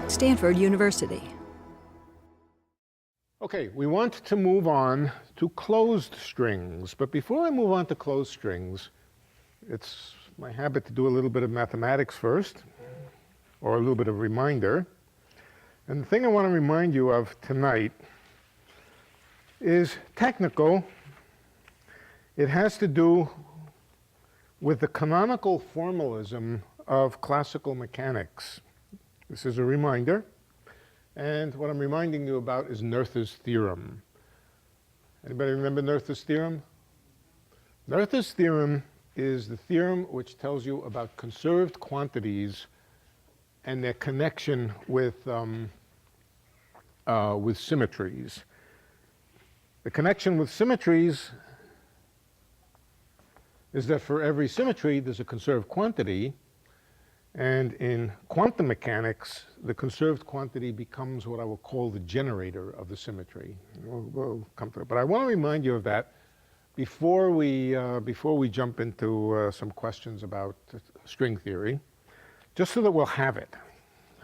Stanford University. Okay, we want to move on to closed strings. But before I move on to closed strings, it's my habit to do a little bit of mathematics first, or a little bit of reminder. And the thing I want to remind you of tonight is technical. It has to do with the canonical formalism of classical mechanics. This is a reminder. And what I'm reminding you about is Noether's theorem. Anybody remember Noether's theorem? Noether's theorem is the theorem which tells you about conserved quantities and their connection with symmetries. The connection with symmetries is that for every symmetry, there's a conserved quantity. And in quantum mechanics, the conserved quantity becomes what I will call the generator of the symmetry. We'll come to it. But I want to remind you of that before we jump into some questions about string theory, just so that we'll have it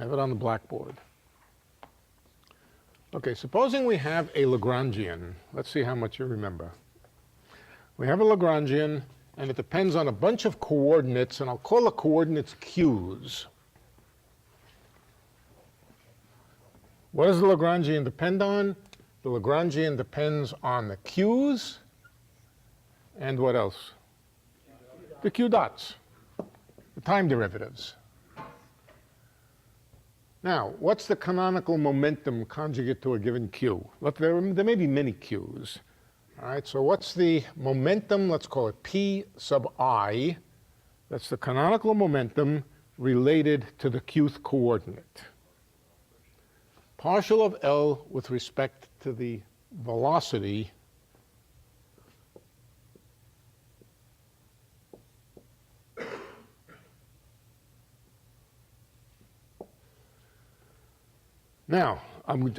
on the blackboard. Okay, supposing we have a Lagrangian. Let's see how much you remember. We have a Lagrangian, and it depends on a bunch of coordinates, and I'll call the coordinates q's. What does the Lagrangian depend on? The Lagrangian depends on the q's, and what else? The q dots, the time derivatives. Now, what's the canonical momentum conjugate to a given q? Look, there may be many q's. All right, so what's the momentum? Let's call it P sub I. That's the canonical momentum related to the qth coordinate. Partial of L with respect to the velocity Now, I'm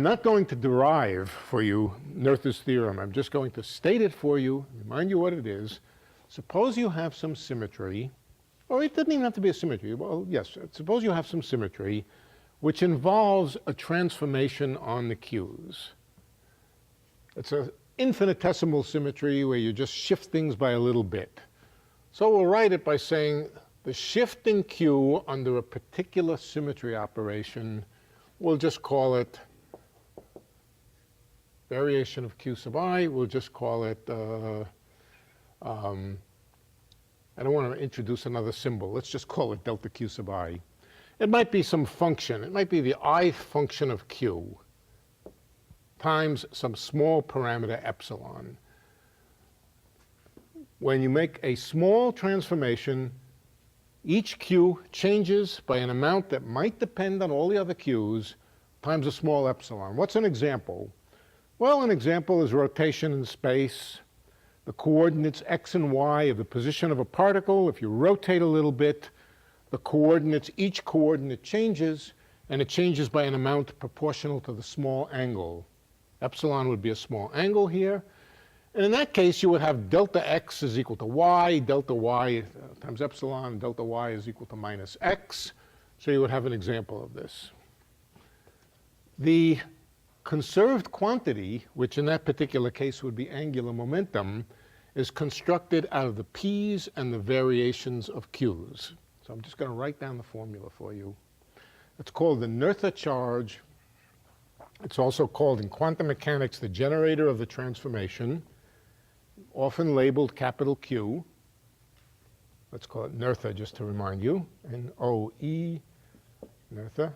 not going to derive for you Noether's theorem. I'm just going to state it for you, remind you what it is. Suppose you have some symmetry, or it doesn't even have to be a symmetry. Well, yes, suppose you have some symmetry which involves a transformation on the q's. It's an infinitesimal symmetry where you just shift things by a little bit. So we'll write it by saying the shift in q under a particular symmetry operation, we'll just call it variation of q sub I. We'll just call it, I don't want to introduce another symbol. Let's just call it delta q sub I. It might be some function. It might be the ith function of q times some small parameter epsilon. When you make a small transformation, each q changes by an amount that might depend on all the other q's times a small epsilon. What's an example? Well, an example is rotation in space. The coordinates x and y of the position of a particle. If you rotate a little bit, the coordinates, each coordinate changes, and it changes by an amount proportional to the small angle. Epsilon would be a small angle here. And in that case, you would have delta x is equal to y, delta y times epsilon, delta y is equal to minus x. So you would have an example of this. The conserved quantity, which in that particular case would be angular momentum, is constructed out of the p's and the variations of q's. So I'm just going to write down the formula for you. It's called the Noether charge. It's also called in quantum mechanics the generator of the transformation, often labeled capital Q. Let's call it Noether just to remind you. N-O-E, Noether.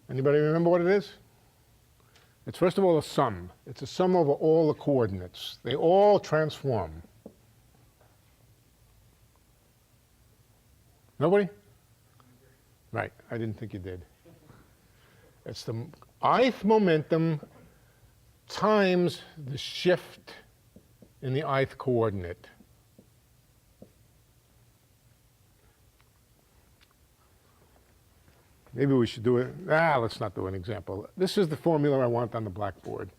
Anybody remember what it is? It's first of all a sum. It's a sum over all the coordinates. They all transform. Nobody? Right, I didn't think you did. It's the ith momentum times the shift in the ith coordinate. Maybe we should do it. Let's not do an example. This is the formula I want on the blackboard.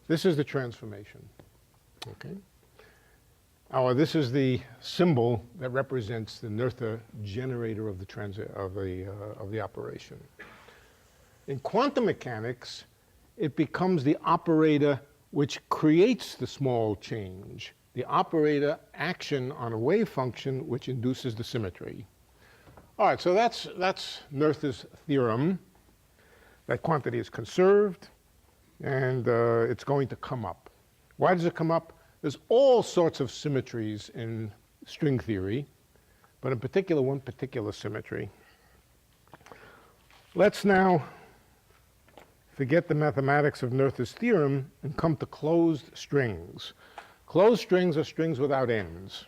This is the transformation. Okay. This is the symbol that represents the Noether generator of the operation. In quantum mechanics, it becomes the operator which creates the small change, the operator action on a wave function which induces the symmetry. All right, so that's Noether's theorem. That quantity is conserved, and it's going to come up. Why does it come up? There's all sorts of symmetries in string theory, but in particular, one particular symmetry. Let's now forget the mathematics of Noether's theorem and come to closed strings. Closed strings are strings without ends.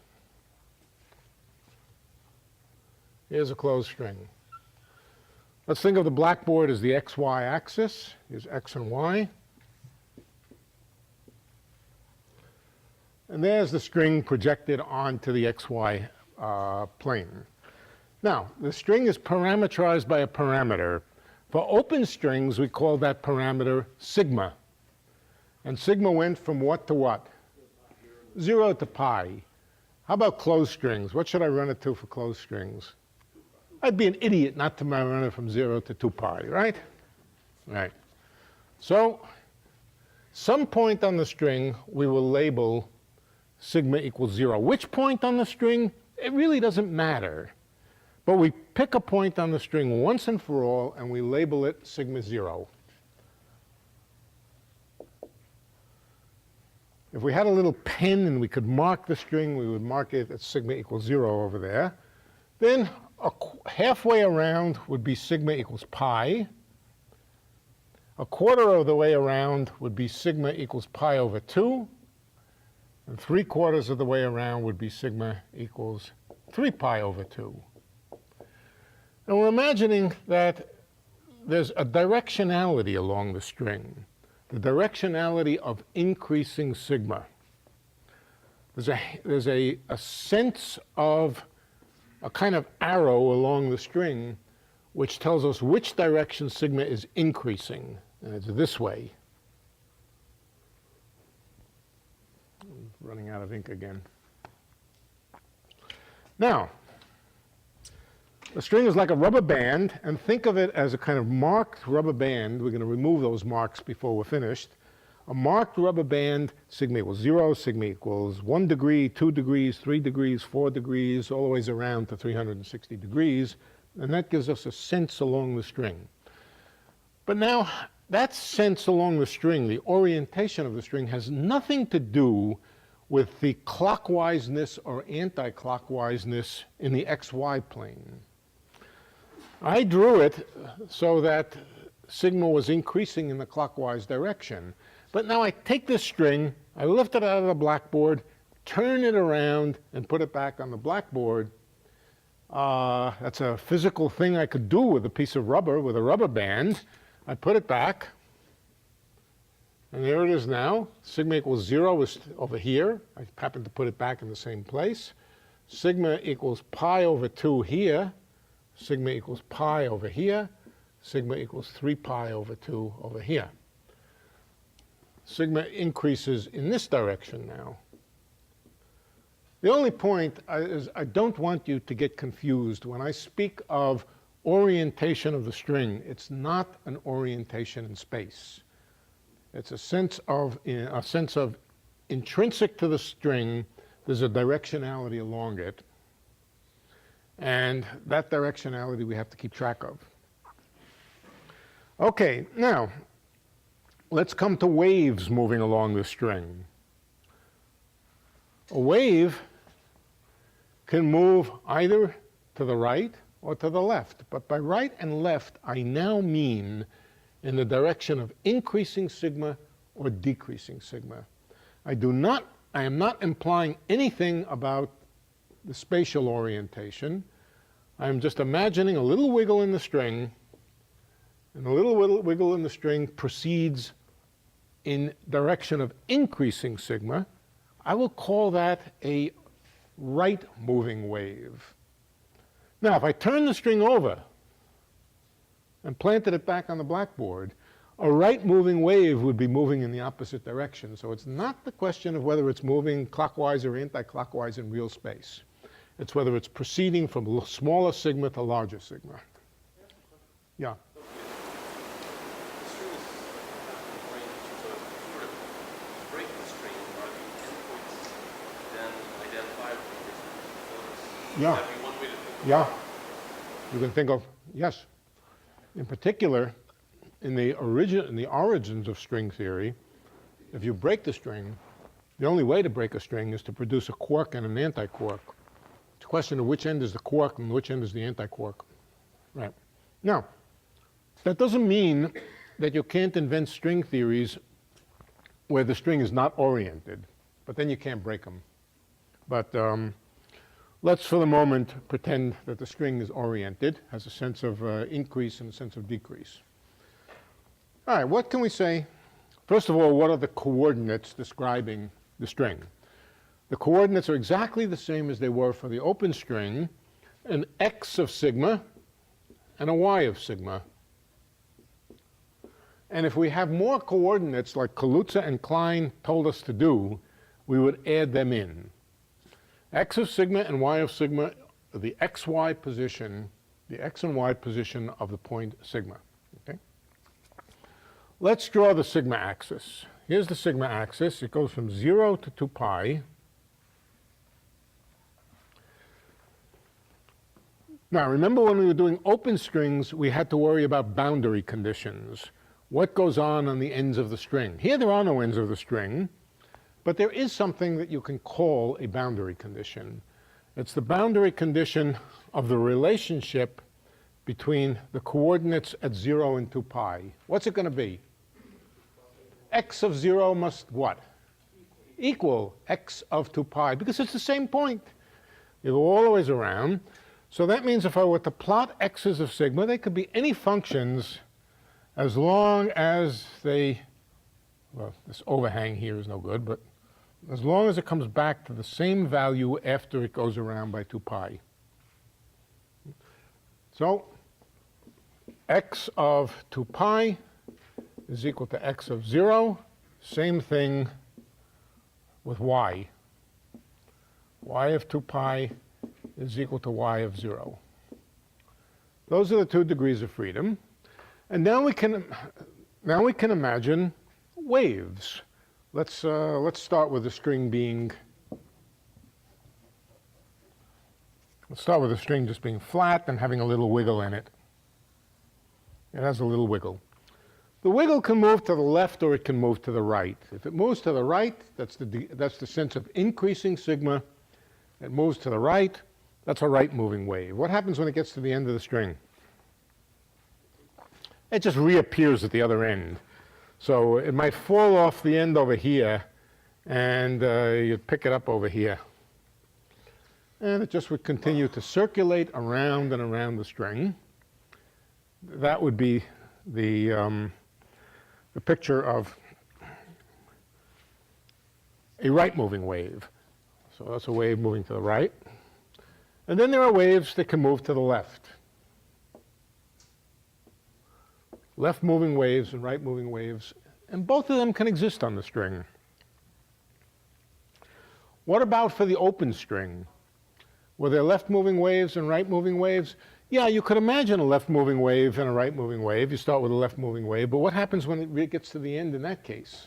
Here's a closed string. Let's think of the blackboard as the xy axis. Here's x and y. And there's the string projected onto the xy plane. Now, the string is parameterized by a parameter. For open strings, we call that parameter sigma. And sigma went from what to what? 0 to pi. How about closed strings? What should I run it to for closed strings? I'd be an idiot not to run it from 0 to 2 pi, right? Right. So, some point on the string we will label sigma equals 0. Which point on the string? It really doesn't matter. But we pick a point on the string once and for all, and we label it sigma 0. If we had a little pen and we could mark the string, we would mark it at sigma equals 0 over there. Then halfway around would be sigma equals pi. A quarter of the way around would be sigma equals pi over 2. And 3/4 of the way around would be sigma equals 3 pi over 2. And we're imagining that there's a directionality along the string, the directionality of increasing sigma. There's a sense of a kind of arrow along the string which tells us which direction sigma is increasing, and it's this way. I'm running out of ink again. Now, the string is like a rubber band, and think of it as a kind of marked rubber band. We're going to remove those marks before we're finished. A marked rubber band, sigma equals 0, sigma equals 1 degree, 2 degrees, 3 degrees, 4 degrees, all the way around to 360 degrees, and that gives us a sense along the string. But now, that sense along the string, the orientation of the string, has nothing to do with the clockwiseness or anti-clockwiseness in the xy plane. I drew it so that sigma was increasing in the clockwise direction. But now I take this string, I lift it out of the blackboard, turn it around, and put it back on the blackboard. That's a physical thing I could do with a piece of rubber, with a rubber band. I put it back, and there it is now. Sigma equals 0 is over here. I happen to put it back in the same place. Sigma equals pi over 2 here. Sigma equals pi over here. Sigma equals 3 pi over 2 over here. Sigma increases in this direction now. The only point is I don't want you to get confused. When I speak of orientation of the string, it's not an orientation in space. It's a sense of intrinsic to the string, there's a directionality along it. And that directionality we have to keep track of. Okay, now, let's come to waves moving along the string. A wave can move either to the right or to the left. But by right and left, I now mean in the direction of increasing sigma or decreasing sigma. I am not implying anything about the spatial orientation. I'm just imagining a little wiggle in the string, and the little wiggle in the string proceeds in direction of increasing sigma. I will call that a right moving wave. Now, if I turn the string over and planted it back on the blackboard, A right-moving wave would be moving in the opposite direction. So it's not the question of whether it's moving clockwise or anti-clockwise in real space. It's whether it's proceeding from smaller sigma to larger sigma. Yeah. Yeah. Yeah. You can think of, yes. In particular, in the origins of string theory, if you break the string, the only way to break a string is to produce a quark and an antiquark. It's a question of which end is the quark and which end is the antiquark. Right. Now, that doesn't mean that you can't invent string theories where the string is not oriented, but then you can't break them. But let's, for the moment, pretend that the string is oriented, has a sense of increase and a sense of decrease. All right, what can we say? First of all, what are the coordinates describing the string? The coordinates are exactly the same as they were for the open string, an x of sigma and a y of sigma. And if we have more coordinates like Kaluza and Klein told us to do, we would add them in. X of sigma and y of sigma are the xy position, the x and y position of the point sigma. Okay? Let's draw the sigma axis. Here's the sigma axis. It goes from 0 to 2 pi. Now, remember when we were doing open strings, we had to worry about boundary conditions. What goes on the ends of the string? Here there are no ends of the string, but there is something that you can call a boundary condition. It's the boundary condition of the relationship between the coordinates at 0 and 2 pi. What's it going to be? X of 0 must what? Equal x of 2 pi, because it's the same point. You go all the ways around. So that means if I were to plot x's of sigma, they could be any functions as long as they, well, this overhang here is no good, but as long as it comes back to the same value after it goes around by 2 pi. So x of 2 pi is equal to x of 0. Same thing with y. Y of 2 pi is equal to y of 0. Those are the 2 degrees of freedom. And now we can imagine waves. Let's start with the string being, let's start with the string just being flat and having a little wiggle in it. It has a little wiggle. The wiggle can move to the left or it can move to the right. If it moves to the right, that's the sense of increasing sigma. It moves to the right, that's a right moving wave. What happens when it gets to the end of the string? It just reappears at the other end. So it might fall off the end over here, and you'd pick it up over here. And it just would continue to circulate around and around the string. That would be the picture of a right-moving wave. So that's a wave moving to the right. And then there are waves that can move to the left. Left-moving waves and right-moving waves, and both of them can exist on the string. What about for the open string? Were there left-moving waves and right-moving waves? Yeah, you could imagine a left-moving wave and a right-moving wave. You start with a left-moving wave, but what happens when it gets to the end in that case?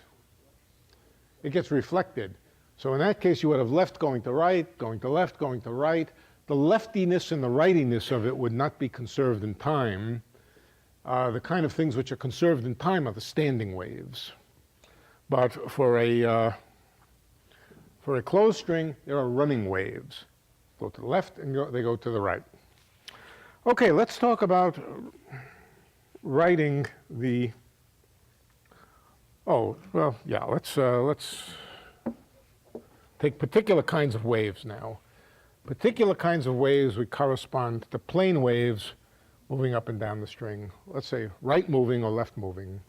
It gets reflected. So in that case, you would have left going to right, going to left, going to right. The leftiness and the rightiness of it would not be conserved in time. The kind of things which are conserved in time are the standing waves. But for a closed string, there are running waves. Go to the left and they go to the right. Okay, let's talk about writing the, oh, well, yeah, let's take particular kinds of waves now. Particular kinds of waves would correspond to plane waves moving up and down the string. Let's say right moving or left moving.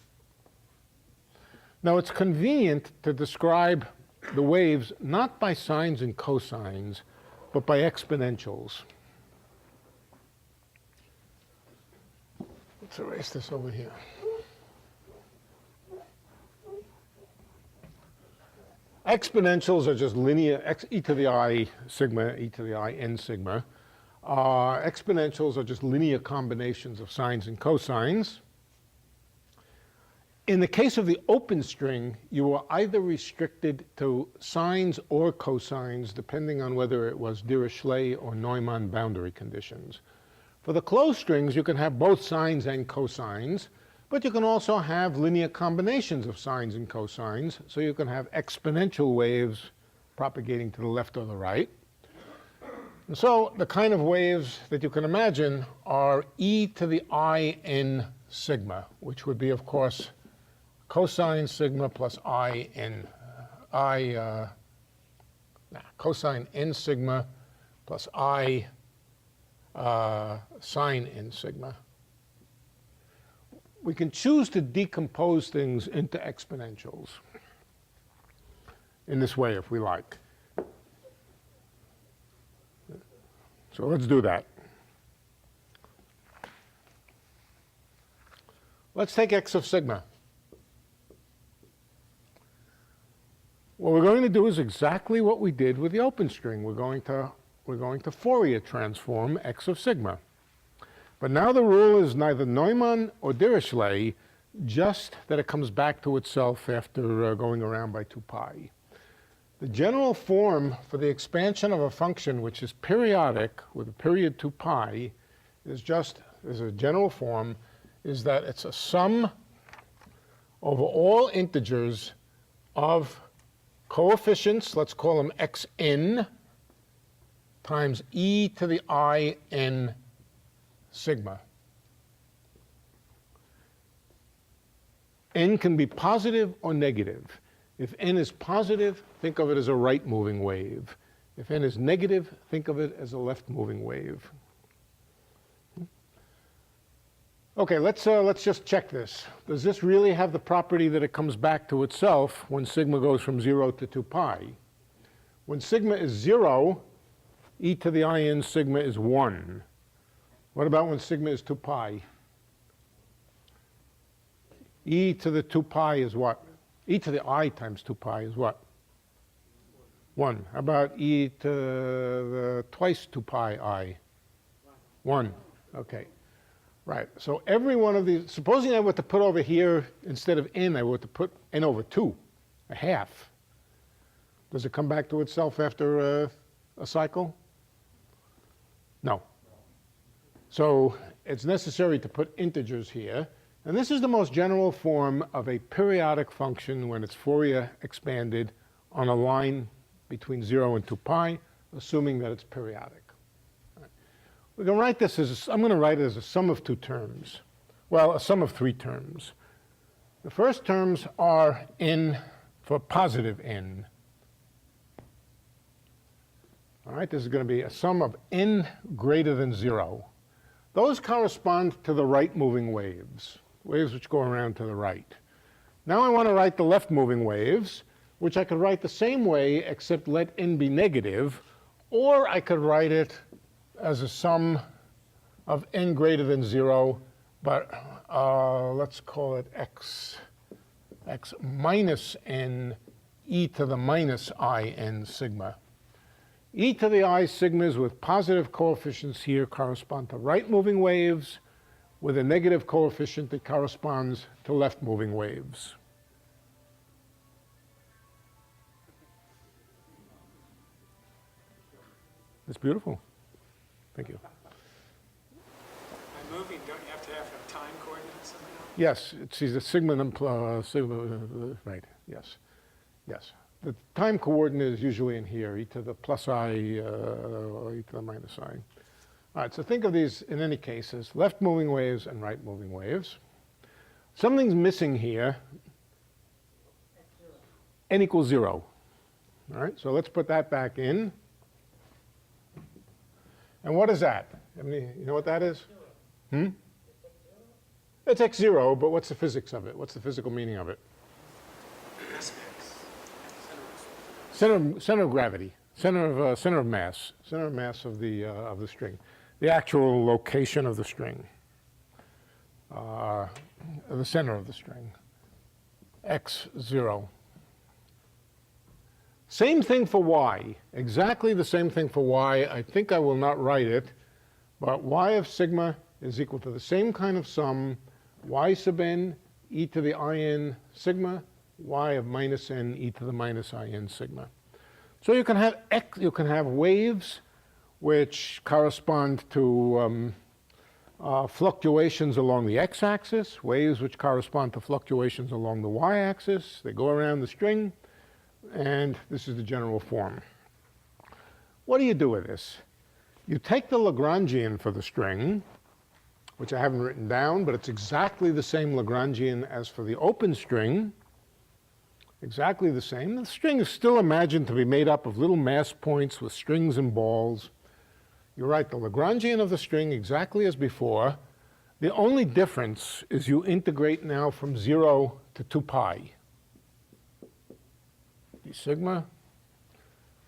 Now it's convenient to describe the waves not by sines and cosines, but by exponentials. Let's erase this over here. Exponentials are just linear, e to the I sigma, e to the I n sigma. Exponentials are just linear combinations of sines and cosines. In the case of the open string, you are either restricted to sines or cosines, depending on whether it was Dirichlet or Neumann boundary conditions. For the closed strings, you can have both sines and cosines, but you can also have linear combinations of sines and cosines, so you can have exponential waves propagating to the left or the right. And so the kind of waves that you can imagine are e to the I n sigma, which would be, of course, cosine sigma plus cosine n sigma plus I sine n sigma. We can choose to decompose things into exponentials in this way if we like. So let's do that. Let's take x of sigma. What we're going to do is exactly what we did with the open string. We're going to Fourier transform x of sigma. But now the rule is neither Neumann or Dirichlet, just that it comes back to itself after going around by 2 pi. The general form for the expansion of a function which is periodic with a period 2 pi is a general form, is that it's a sum over all integers of coefficients, let's call them xn, times e to the I n sigma. N can be positive or negative. If n is positive, think of it as a right-moving wave. If n is negative, think of it as a left-moving wave. Okay, let's just check this. Does this really have the property that it comes back to itself when sigma goes from 0 to 2 pi? When sigma is 0, e to the I n sigma is 1. What about when sigma is 2 pi? E to the 2 pi is what? E to the I times 2 pi is what? 1. How about e to the twice 2 pi I? 1. Okay. Right. So every one of these, supposing I were to put over here, instead of n, I were to put n over 2, a half. Does it come back to itself after a cycle? No. So it's necessary to put integers here. And this is the most general form of a periodic function when it's Fourier expanded on a line between 0 and 2 pi, assuming that it's periodic. We can write this as, I'm going to write it as a sum of 2 terms. Well, a sum of 3 terms. The first terms are n for positive n. All right, this is going to be a sum of n greater than 0. Those correspond to the right-moving waves, waves which go around to the right. Now I want to write the left-moving waves, which I could write the same way, except let n be negative, or I could write it as a sum of n greater than 0, but let's call it x minus n e to the minus I n sigma. E to the I sigmas with positive coefficients here correspond to right-moving waves, with a negative coefficient that corresponds to left-moving waves. It's beautiful. Thank you. By moving, don't you have to have time coordinates somehow? Yes, it's the sigma, right, yes, yes. The time coordinate is usually in here, e to the plus I or e to the minus I. All right, so think of these in any case as left-moving waves and right-moving waves. Something's missing here. N equals 0. All right, so let's put that back in. And what is that? I mean, you know what that is? It's x0, but what's the physics of it? What's the physical meaning of it? Center of gravity, center of mass of the string, the actual location of the string, the center of the string, x0. Same thing for y. Exactly the same thing for y. I think I will not write it, but y of sigma is equal to the same kind of sum, y sub n e to the in sigma, y of minus n e to the minus in sigma. So you can have waves which correspond to fluctuations along the x-axis, waves which correspond to fluctuations along the y-axis. They go around the string, and this is the general form. What do you do with this? You take the Lagrangian for the string, which I haven't written down, but it's exactly the same Lagrangian as for the open string. Exactly the same. The string is still imagined to be made up of little mass points with strings and balls. You write the Lagrangian of the string exactly as before. The only difference is you integrate now from 0 to 2 pi. D sigma,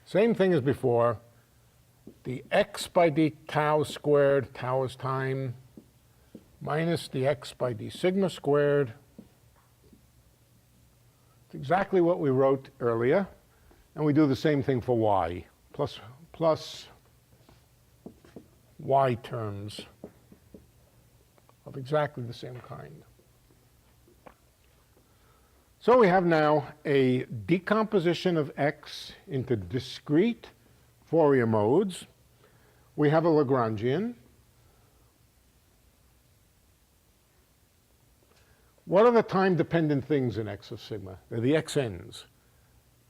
same thing as before. The x by d tau squared, tau is time, minus the x by d sigma squared. It's exactly what we wrote earlier. And we do the same thing for y, plus y terms of exactly the same kind. So we have now a decomposition of x into discrete Fourier modes. We have a Lagrangian. What are the time-dependent things in x of sigma? They're the xn's.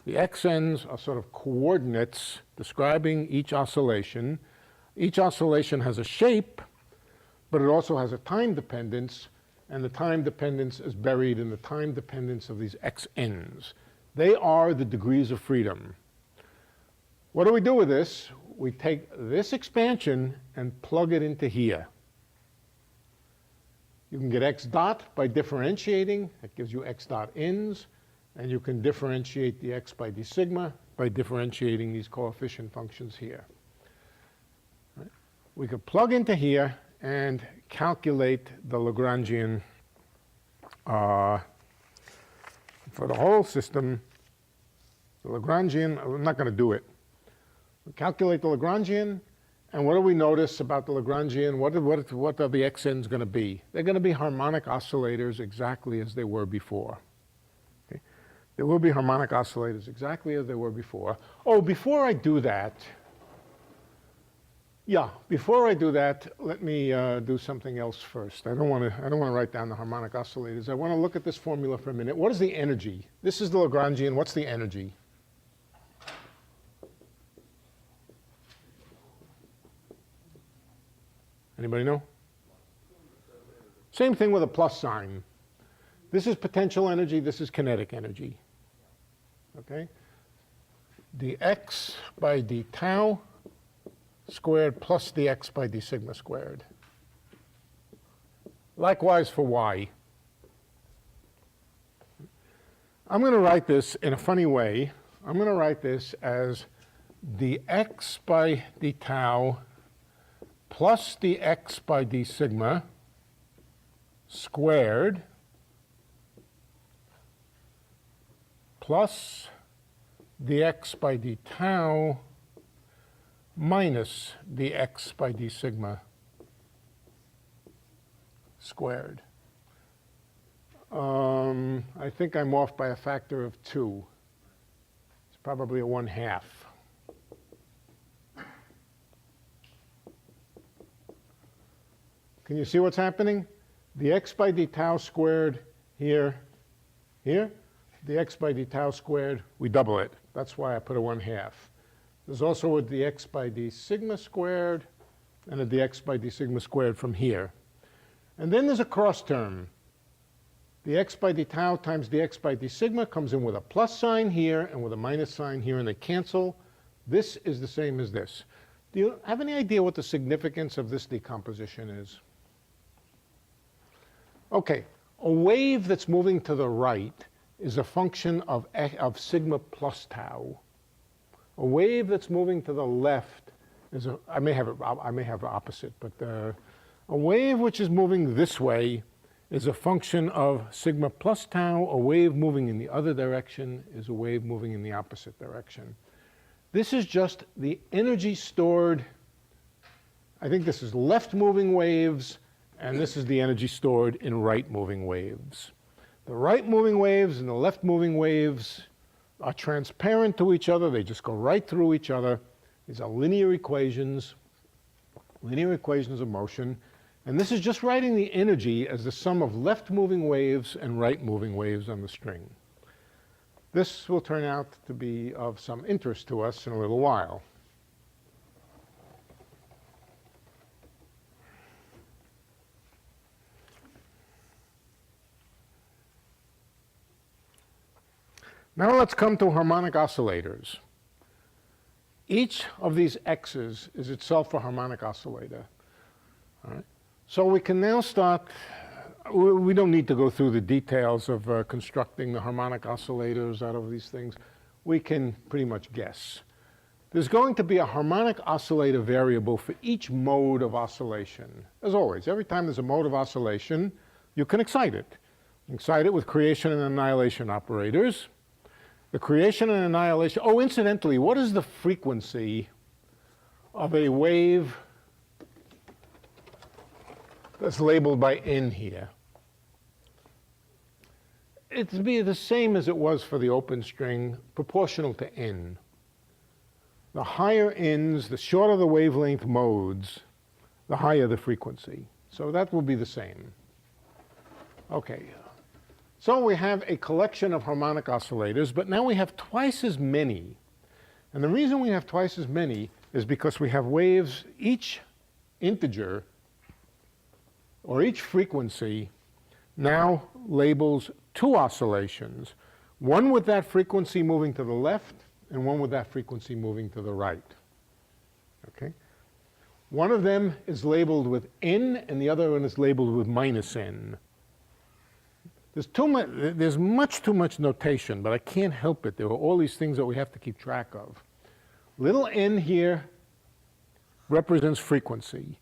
The xn's are sort of coordinates describing each oscillation. Each oscillation has a shape, but it also has a time dependence, and the time dependence is buried in the time dependence of these xn's. They are the degrees of freedom. What do we do with this? We take this expansion and plug it into here. You can get x dot by differentiating. That gives you x dot ins. And you can differentiate the x by d sigma by differentiating these coefficient functions here. Right? We could plug into here and calculate the Lagrangian for the whole system. The Lagrangian, I'm not going to do it. We calculate the Lagrangian, and what do we notice about the Lagrangian? What are the xn's going to be? They're going to be harmonic oscillators exactly as they were before. Okay? There will be harmonic oscillators exactly as they were before. Oh, before I do that, let me do something else first. I don't want to write down the harmonic oscillators. I want to look at this formula for a minute. What is the energy? This is the Lagrangian. What's the energy? Anybody know? Same thing with a plus sign. This is potential energy. This is kinetic energy. Okay? dx by d tau squared plus dx by d sigma squared. Likewise for y. I'm going to write this in a funny way. I'm going to write this as dx by d tau plus dx by d sigma squared plus dx by d tau minus dx by d sigma squared. I think I'm off by a factor of 2. It's probably a 1/2. Can you see what's happening? The x by d tau squared here, the x by d tau squared, we double it. That's why I put a 1/2. There's also a dx by d sigma squared and a dx by d sigma squared from here. And then there's a cross term. The x by d tau times dx by d sigma comes in with a plus sign here and with a minus sign here, and they cancel. This is the same as this. Do you have any idea what the significance of this decomposition is? Okay, a wave that's moving to the right is a function of sigma plus tau. A wave that's moving to the left is I may have opposite, but a wave which is moving this way is a function of sigma plus tau. A wave moving in the other direction is a wave moving in the opposite direction. This is just the energy stored. I think this is left-moving waves, and this is the energy stored in right-moving waves. The right-moving waves and the left-moving waves are transparent to each other. They just go right through each other. These are linear equations of motion. And this is just writing the energy as the sum of left-moving waves and right-moving waves on the string. This will turn out to be of some interest to us in a little while. Now let's come to harmonic oscillators. Each of these x's is itself a harmonic oscillator. All right? So we can now start. We don't need to go through the details of constructing the harmonic oscillators out of these things. We can pretty much guess. There's going to be a harmonic oscillator variable for each mode of oscillation. As always, every time there's a mode of oscillation, you can excite it. Excite it with creation and annihilation operators. The creation and annihilation. Oh, incidentally, what is the frequency of a wave that's labeled by n here? It'd be the same as it was for the open string, proportional to n. The higher n's, the shorter the wavelength modes, the higher the frequency. So that will be the same. Okay. So we have a collection of harmonic oscillators, but now we have twice as many. And the reason we have twice as many is because we have waves, each integer or each frequency now labels two oscillations, one with that frequency moving to the left and one with that frequency moving to the right. Okay? One of them is labeled with n and the other one is labeled with minus n. There's much too much notation, but I can't help it. There are all these things that we have to keep track of. Little n here represents frequency.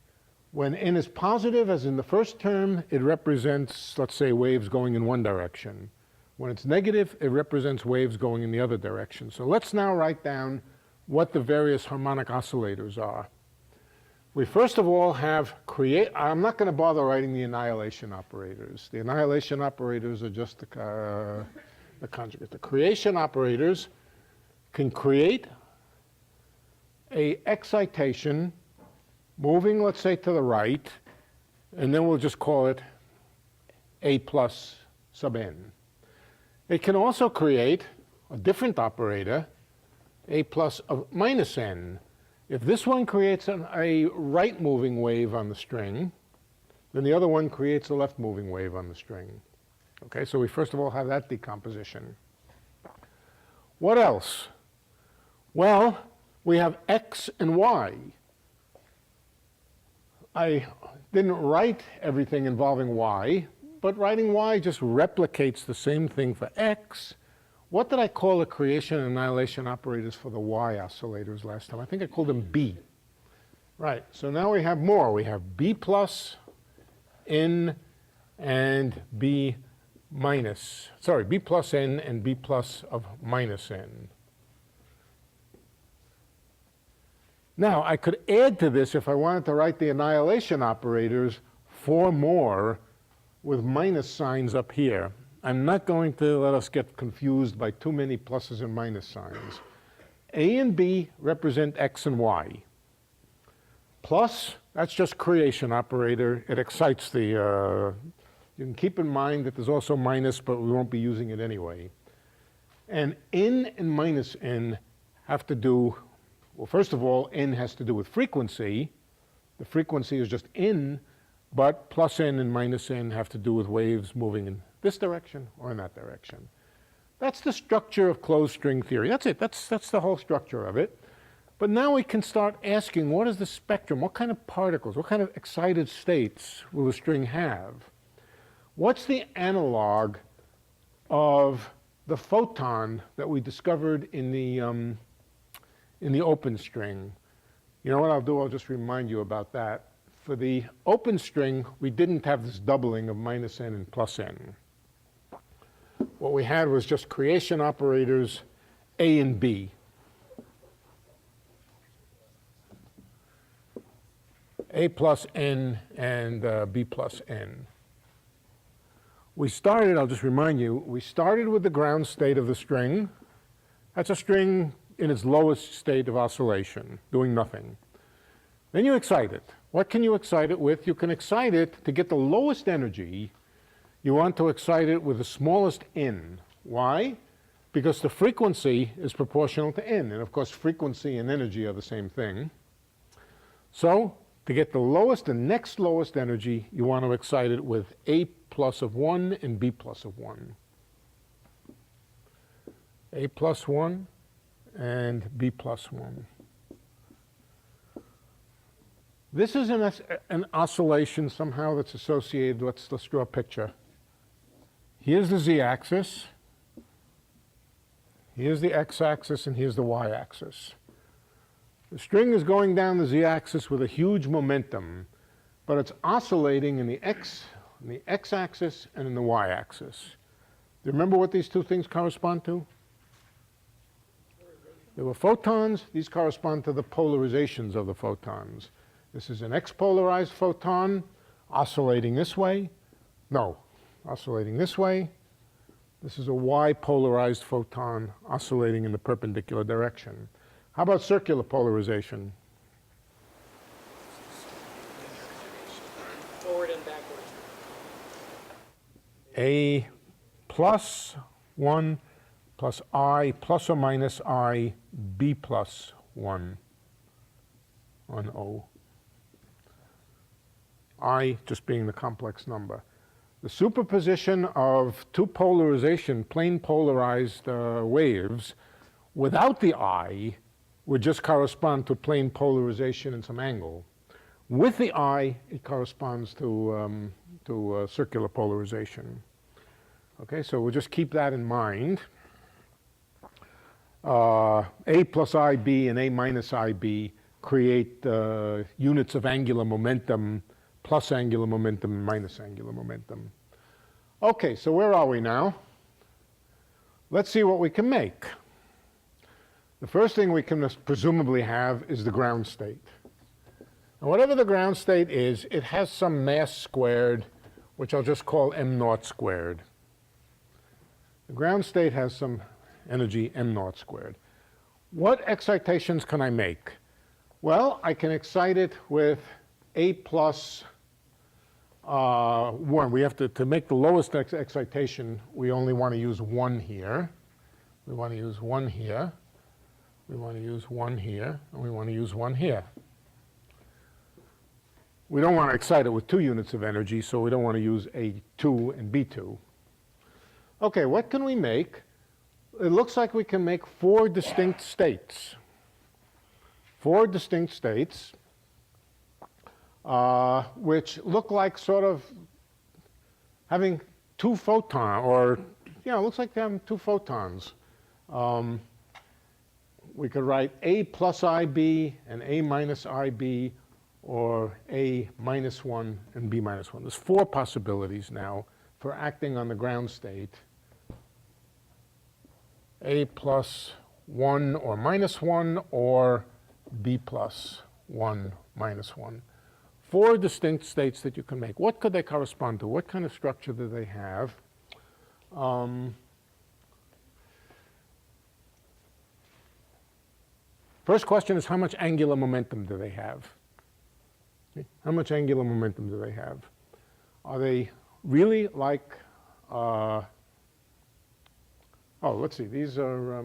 When n is positive, as in the first term, it represents, let's say, waves going in one direction. When it's negative, it represents waves going in the other direction. So let's now write down what the various harmonic oscillators are. We first of all have I'm not going to bother writing the annihilation operators. The annihilation operators are just the conjugate. The creation operators can create a excitation moving, let's say, to the right, and then we'll just call it A plus sub n. It can also create a different operator, A plus of minus n. If this one creates a right-moving wave on the string, then the other one creates a left-moving wave on the string. Okay, so we first of all have that decomposition. What else? Well, we have x and y. I didn't write everything involving y, but writing y just replicates the same thing for x. What did I call the creation and annihilation operators for the y oscillators last time? I think I called them b. Right, so now we have more. We have b plus n and b minus. Sorry, b plus n and b plus of minus n. Now, I could add to this, if I wanted to write the annihilation operators, 4 more with minus signs up here. I'm not going to let us get confused by too many pluses and minus signs. A and B represent x and y. Plus, that's just creation operator. It excites the, you can keep in mind that there's also minus, but we won't be using it anyway. And n and minus n have to do, well, first of all, n has to do with frequency. The frequency is just n, but plus n and minus n have to do with waves moving in this direction or in that direction. That's the structure of closed string theory. That's it. That's the whole structure of it. But now we can start asking, what is the spectrum? What kind of particles, what kind of excited states will the string have? What's the analog of the photon that we discovered in the open string? You know what I'll do? I'll just remind you about that. For the open string, we didn't have this doubling of minus n and plus n. What we had was just creation operators A and B. A plus n and B plus n. We started, I'll just remind you, we started with the ground state of the string. That's a string in its lowest state of oscillation, doing nothing. Then you excite it. What can you excite it with? You can excite it to get the lowest energy. You want to excite it with the smallest n. Why? Because the frequency is proportional to n. And of course, frequency and energy are the same thing. So to get the lowest and next lowest energy, you want to excite it with A plus of 1 and B plus of 1. A plus 1 and B plus 1. This is an oscillation somehow that's associated. Let's draw a picture. Here's the z-axis. Here's the x-axis, and here's the y-axis. The string is going down the z-axis with a huge momentum, but it's oscillating in the x-axis and in the y-axis. Do you remember what these two things correspond to? There were photons. These correspond to the polarizations of the photons. This is an x-polarized photon oscillating this way. No, oscillating this way. This is a y-polarized photon oscillating in the perpendicular direction. How about circular polarization? Forward and backward. A plus 1 plus I plus or minus I B plus 1 on O. I just being the complex number. The superposition of two polarization, plane polarized waves without the I would just correspond to plane polarization in some angle. With the I, it corresponds to circular polarization. Okay, so we'll just keep that in mind. A plus IB and A minus IB create units of angular momentum, plus angular momentum and minus angular momentum. Okay, so where are we now? Let's see what we can make. The first thing we can presumably have is the ground state. And whatever the ground state is, it has some mass squared, which I'll just call m naught squared. The ground state has some energy m naught squared. What excitations can I make? Well, I can excite it with A plus 1. We have to make the lowest excitation, we only want to use 1 here. We want to use 1 here. We want to use 1 here. And we want to use 1 here. We don't want to excite it with 2 units of energy, so we don't want to use A2 and B2. Okay, what can we make? It looks like we can make 4 distinct states. 4 distinct states, which look like sort of having 2 photons, or, it looks like they're having 2 photons. We could write A plus IB and A minus IB, or A minus 1 and B minus 1. There's 4 possibilities now for acting on the ground state. A plus 1 or minus 1, or B plus 1 minus 1. 4 distinct states that you can make. What could they correspond to? What kind of structure do they have? First question is, how much angular momentum do they have? Okay. How much angular momentum do they have? Are they really like, let's see, these are,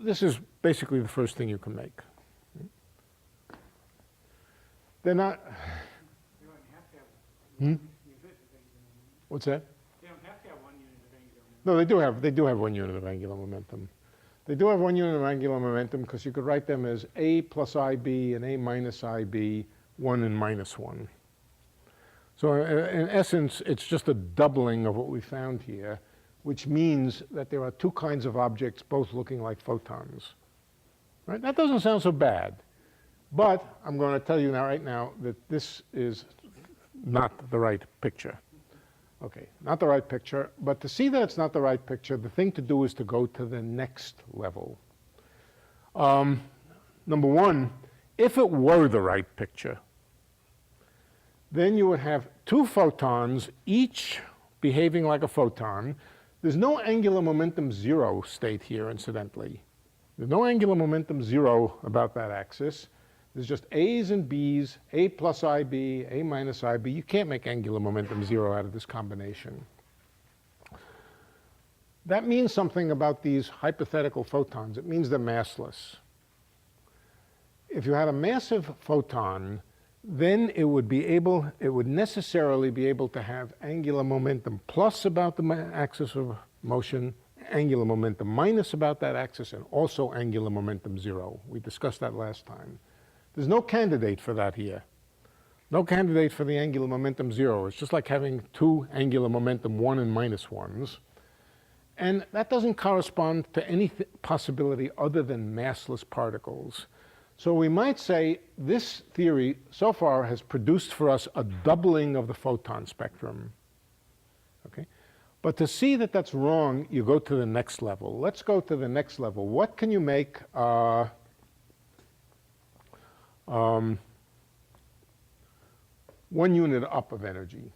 this is basically the first thing you can make. They're not, You don't have to have one unit of angular. what's that? You don't have to have 1 unit of angular. No, they do have 1 unit of angular momentum. They do have 1 unit of angular momentum because you could write them as A plus IB and A minus IB, 1 and minus 1. So in essence, it's just a doubling of what we found here, which means that there are 2 kinds of objects both looking like photons. Right? That doesn't sound so bad. But I'm going to tell you now, right now, that this is not the right picture. Okay, not the right picture. But to see that it's not the right picture, the thing to do is to go to the next level. Number one, if it were the right picture, then you would have two photons, each behaving like a photon. There's no angular momentum zero state here, incidentally. There's no angular momentum zero about that axis. There's just A's and B's, A plus IB, A minus IB. You can't make angular momentum zero out of this combination. That means something about these hypothetical photons. It means they're massless. If you had a massive photon, then it would necessarily be able to have angular momentum plus about the axis of motion, angular momentum minus about that axis, and also angular momentum zero. We discussed that last time. There's no candidate for that here. No candidate for the angular momentum zero. It's just like having two angular momentum 1 and minus 1s. And that doesn't correspond to any possibility other than massless particles. So we might say this theory so far has produced for us a doubling of the photon spectrum. Okay? But to see that that's wrong, you go to the next level. Let's go to the next level. What can you make 1 unit up of energy?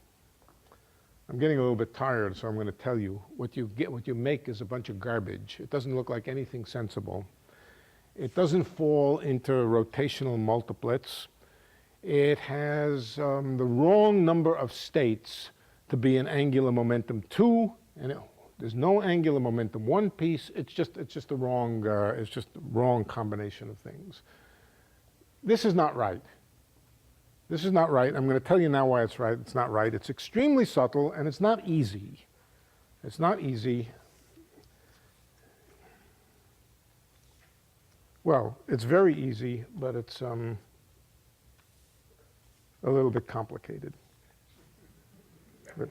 I'm getting a little bit tired, so I'm going to tell you. What you make is a bunch of garbage. It doesn't look like anything sensible. It doesn't fall into rotational multiplets. It has the wrong number of states to be an angular momentum 2, and there's no angular momentum 1 piece. It's just a wrong combination of things. This is not right. This is not right. I'm going to tell you now why it's right. It's not right. It's extremely subtle, and it's not easy. It's not easy. Well, it's very easy, but it's a little bit complicated. But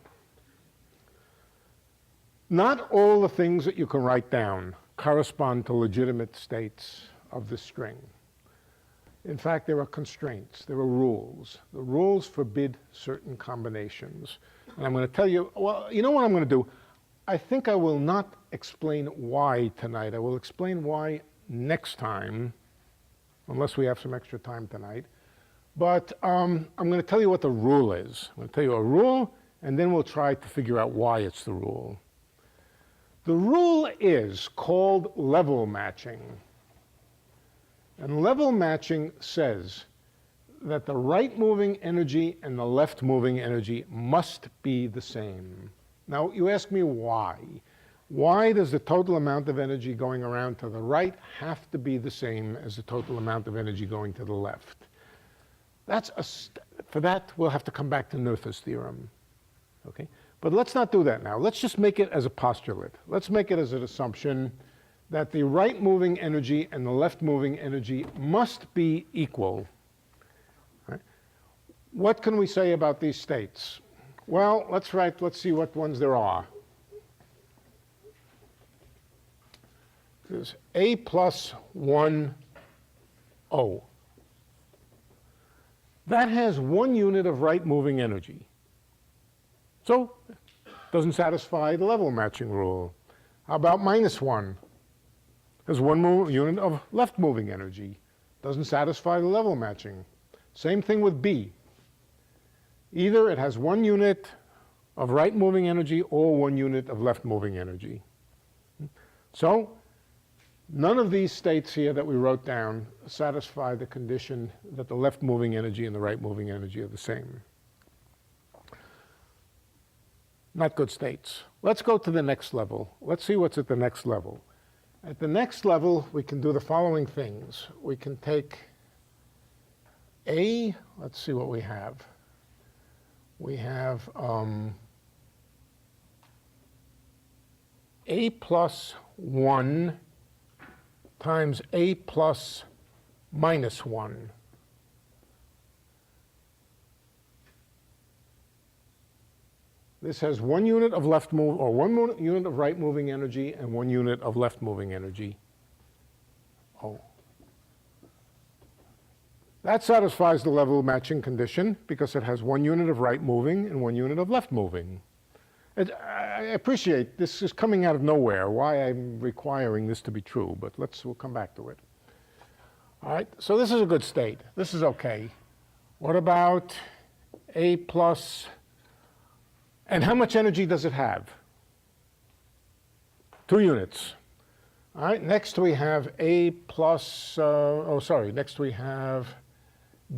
not all the things that you can write down correspond to legitimate states of the string. In fact, there are constraints. There are rules. The rules forbid certain combinations. And I'm going to tell you, well, you know what I'm going to do? I think I will not explain why tonight. I will explain why next time, unless we have some extra time tonight. But I'm going to tell you what the rule is. I'm going to tell you a rule, and then we'll try to figure out why it's the rule. The rule is called level matching. And level matching says that the right moving energy and the left moving energy must be the same. Now, you ask me why. Why does the total amount of energy going around to the right have to be the same as the total amount of energy going to the left? For that, we'll have to come back to Noether's theorem. Okay? But let's not do that now. Let's just make it as a postulate. Let's make it as an assumption that the right moving energy and the left moving energy must be equal. Right? What can we say about these states? Well, let's see what ones there are. There's A plus 1 O. That has 1 unit of right moving energy. So, doesn't satisfy the level matching rule. How about minus 1? There's 1 unit of left moving energy. Doesn't satisfy the level matching. Same thing with B. Either it has 1 unit of right moving energy or 1 unit of left moving energy. So, none of these states here that we wrote down satisfy the condition that the left moving energy and the right moving energy are the same. Not good states. Let's go to the next level. Let's see what's at the next level. At the next level, we can do the following things. We can take A, let's see what we have. We have A plus 1 times A plus minus 1. This has 1 unit of left move, or 1 unit of right moving energy and 1 unit of left moving energy. Oh. That satisfies the level matching condition because it has 1 unit of right moving and 1 unit of left moving. I appreciate this is coming out of nowhere, why I'm requiring this to be true, but we'll come back to it. All right, so this is a good state. This is okay. What about A plus, and how much energy does it have? 2 units. All right, next we have A plus, next we have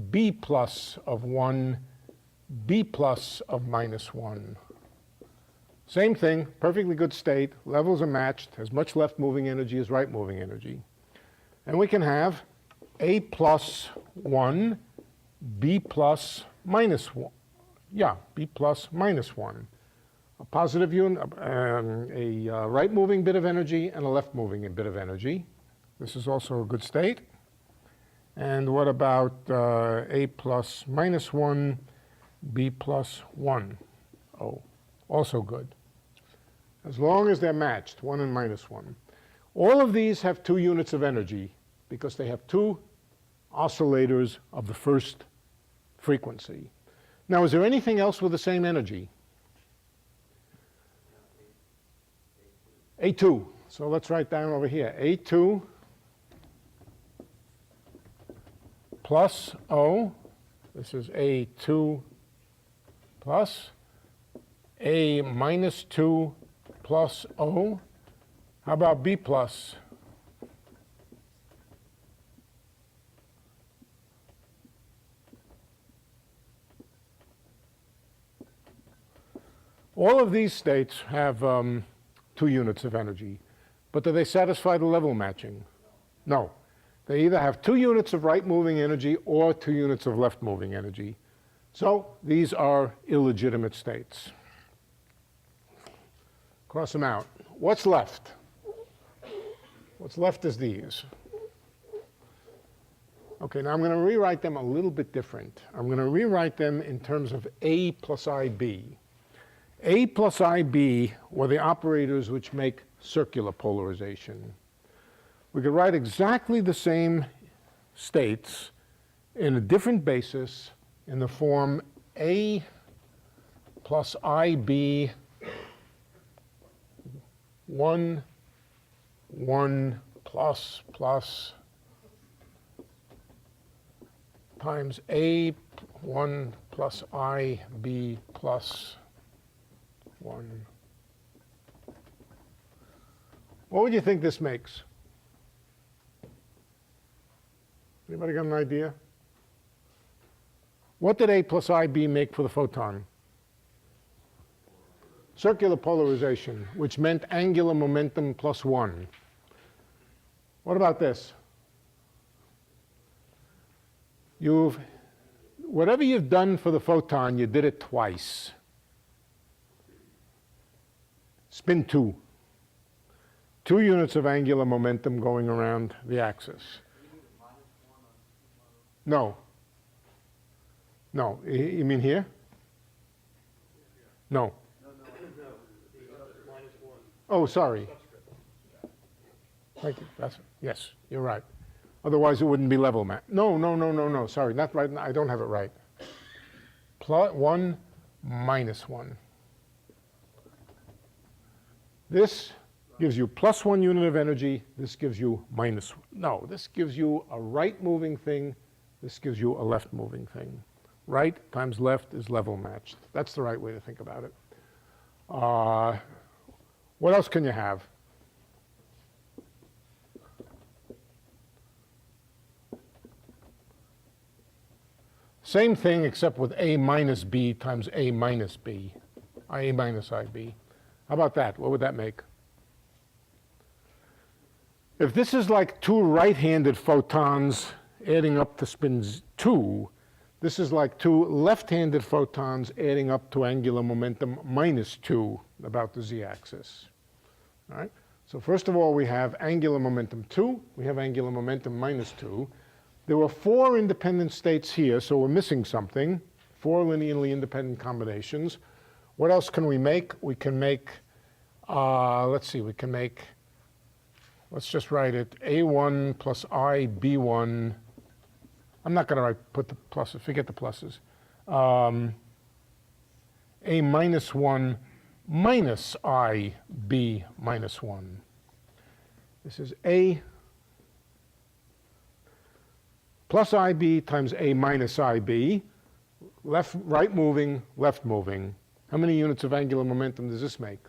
B plus of 1, B plus of minus 1. Same thing, perfectly good state, levels are matched, has much left moving energy as right moving energy. And we can have A plus 1, B plus minus 1. Yeah, B plus minus 1. A positive unit, a right moving bit of energy and a left moving bit of energy. This is also a good state. And what about A plus minus 1, B plus 1? Oh, also good. As long as they're matched, 1 and minus 1. All of these have 2 units of energy because they have 2 oscillators of the first frequency. Now, is there anything else with the same energy? A2. So let's write down over here. A2 plus O. This is A2 plus A minus 2 plus O. How about B plus? All of these states have 2 units of energy, but do they satisfy the level matching? No. They either have 2 units of right moving energy or 2 units of left moving energy. So these are illegitimate states. Cross them out. What's left? What's left is these. Okay, now I'm going to rewrite them a little bit different. I'm going to rewrite them in terms of A plus IB. A plus IB were the operators which make circular polarization. We could write exactly the same states in a different basis in the form A plus IB 1, 1 plus plus times A1 plus IB plus 1. What would you think this makes? Anybody got an idea? What did A plus IB make for the photon? Circular polarization, which meant angular momentum plus 1. What about this? Whatever you've done for the photon, you did it twice. Spin 2. 2 units of angular momentum going around the axis. No. No. You mean here? No. Oh, sorry. Thank you. Yes, you're right. Otherwise, it wouldn't be level match. No. Sorry, not right. I don't have it right. Plus 1 minus 1. This gives you plus 1 unit of energy. This gives you minus. No, this gives you a right moving thing. This gives you a left moving thing. Right times left is level matched. That's the right way to think about it. What else can you have? Same thing except with A minus B times A minus B, A minus IB. How about that? What would that make? If this is like 2 right-handed photons adding up to spin 2, this is like 2 left-handed photons adding up to angular momentum minus 2 about the z-axis. All right? So first of all, we have angular momentum 2. We have angular momentum minus 2. There were 4 independent states here, so we're missing something. 4 linearly independent combinations. What else can we make? We can make, let's just write it, A1 plus IB1 I'm not going to put the pluses, forget the pluses. A minus 1 minus IB minus 1. This is A plus IB times A minus IB. Left, right moving, left moving. How many units of angular momentum does this make?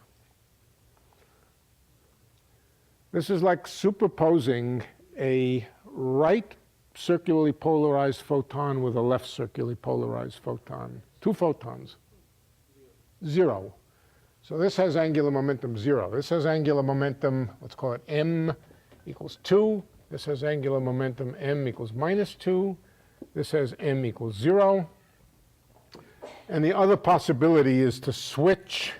This is like superposing a right circularly polarized photon with a left circularly polarized photon. Two photons. 0. So this has angular momentum 0. This has angular momentum, let's call it m equals 2. This has angular momentum m equals minus 2. This has m equals 0. And the other possibility is to switch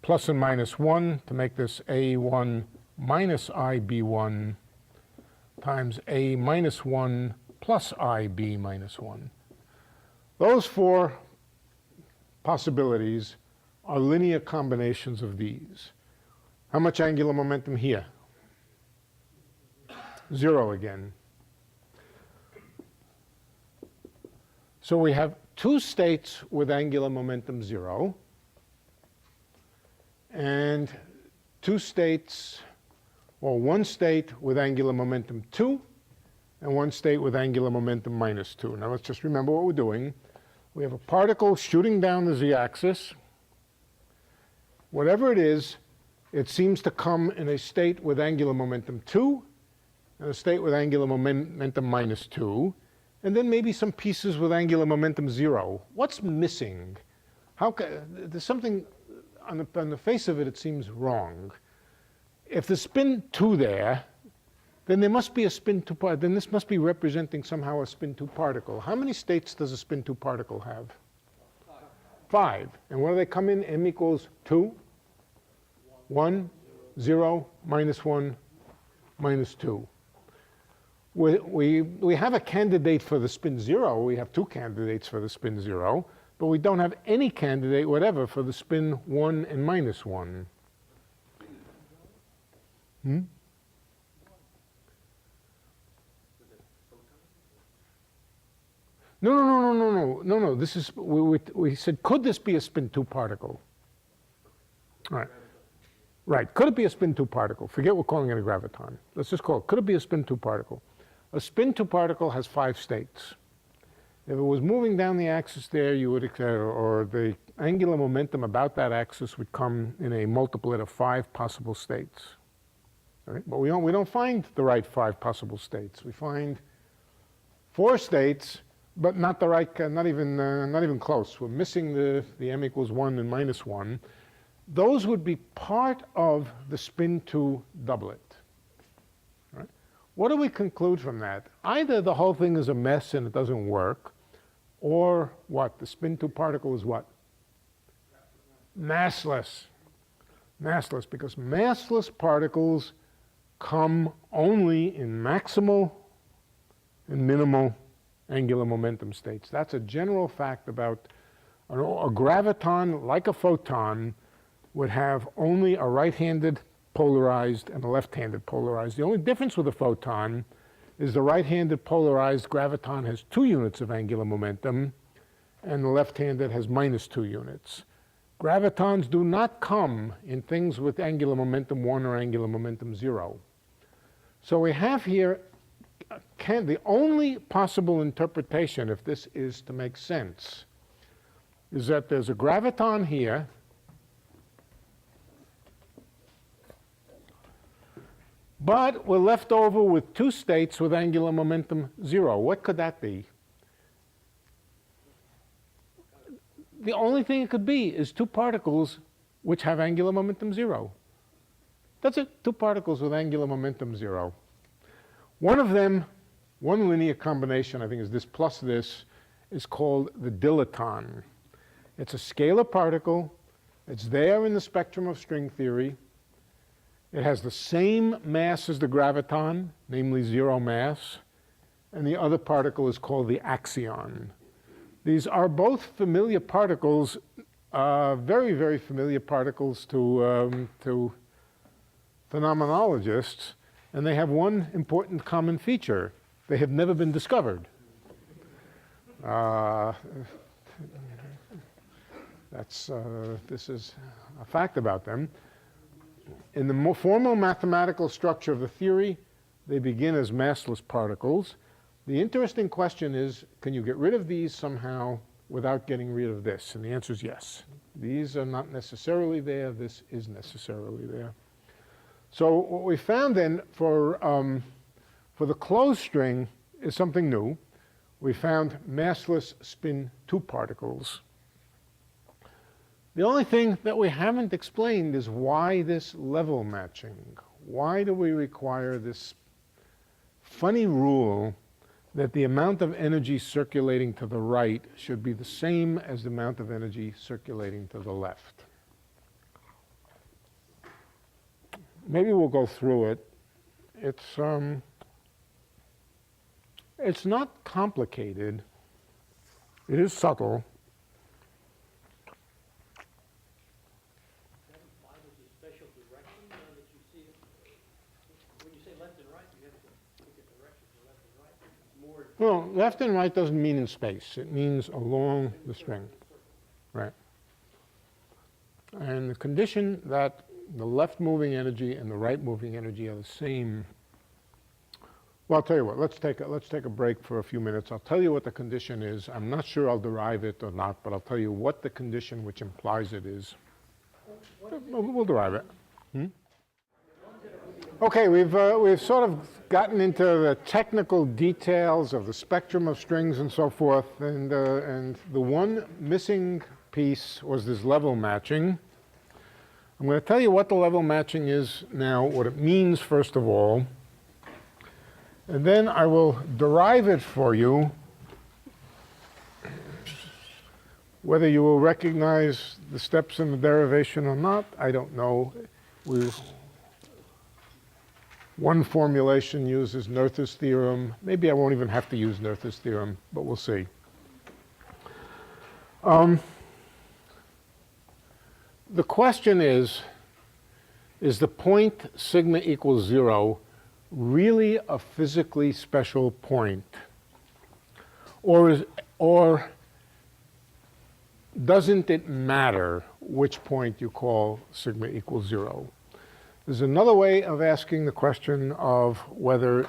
plus and minus 1 to make this A1 minus IB1 times A minus 1 plus IB minus 1. Those four possibilities are linear combinations of these. How much angular momentum here? 0 again. So we have two states with angular momentum 0 and two states, or one state with angular momentum 2 and one state with angular momentum minus 2. Now let's just remember what we're doing. We have a particle shooting down the z-axis. Whatever it is, it seems to come in a state with angular momentum 2 and a state with angular momentum minus 2, and then maybe some pieces with angular momentum 0. What's missing? There's something on the face of it, it seems wrong. If there's spin 2 there, then there must be a spin 2 particle. Then this must be representing somehow a spin 2 particle. How many states does a spin 2 particle have? 5. And what do they come in? M equals 2, 1, 0, minus 1, minus 2. We have a candidate for the spin 0. We have two candidates for the spin 0. But we don't have any candidate whatever for the spin 1 and minus 1. No. This is, we said, could this be a spin 2 particle? All right. Right. Could it be a spin 2 particle? Forget we're calling it a graviton. Let's just call it, could it be a spin 2 particle? A spin 2 particle has 5 states. If it was moving down the axis there, you would, or the angular momentum about that axis would come in a multiplet of 5 possible states. All right? But we don't find the right 5 possible states. We find 4 states, but not the right, not even close. We're missing the m equals 1 and minus 1. Those would be part of the spin 2 doublet. Right? What do we conclude from that? Either the whole thing is a mess and it doesn't work, or what? The spin 2 particle is what? Massless. Massless, because massless particles come only in maximal and minimal angular momentum states. That's a general fact about a graviton, like a photon, would have only a right-handed polarized and a left-handed polarized. The only difference with a photon is the right-handed polarized graviton has 2 units of angular momentum, and the left-handed has minus 2 units. Gravitons do not come in things with angular momentum 1 or angular momentum 0. So we have here the only possible interpretation, if this is to make sense, is that there's a graviton here but we're left over with 2 states with angular momentum 0. What could that be? The only thing it could be is 2 particles which have angular momentum 0. That's it, 2 particles with angular momentum 0. One of them, one linear combination, I think is this plus this, is called the dilaton. It's a scalar particle. It's there in the spectrum of string theory. It has the same mass as the graviton, namely 0 mass, and the other particle is called the axion. These are both familiar particles, very, very familiar particles to phenomenologists, and they have one important common feature. They have never been discovered. This is a fact about them. In the more formal mathematical structure of the theory, they begin as massless particles. The interesting question is, can you get rid of these somehow without getting rid of this? And the answer is yes. These are not necessarily there. This is necessarily there. So what we found then for the closed string is something new. We found massless spin 2 particles. The only thing that we haven't explained is why this level matching. Why do we require this funny rule that the amount of energy circulating to the right should be the same as the amount of energy circulating to the left? Maybe we'll go through it. It's not complicated. It is subtle. Why was a special direction that you see it? When you say left and right, you have to look at directions of left and right. It's more. Well, left and right doesn't mean in space. It means along the string. Right. And the condition that the left moving energy and the right moving energy are the same. Well, I'll tell you what, let's take a break for a few minutes. I'll tell you what the condition is. I'm not sure I'll derive it or not, but I'll tell you what the condition which implies it is. We'll derive it. Okay, we've sort of gotten into the technical details of the spectrum of strings and so forth, and the one missing piece was this level matching. I'm going to tell you what the level matching is now, what it means first of all, and then I will derive it for you. Whether you will recognize the steps in the derivation or not, I don't know. One formulation uses Noether's theorem. Maybe I won't even have to use Noether's theorem, but we'll see. The question is the point sigma equals 0 really a physically special point? Or doesn't it matter which point you call sigma equals 0? There's another way of asking the question of whether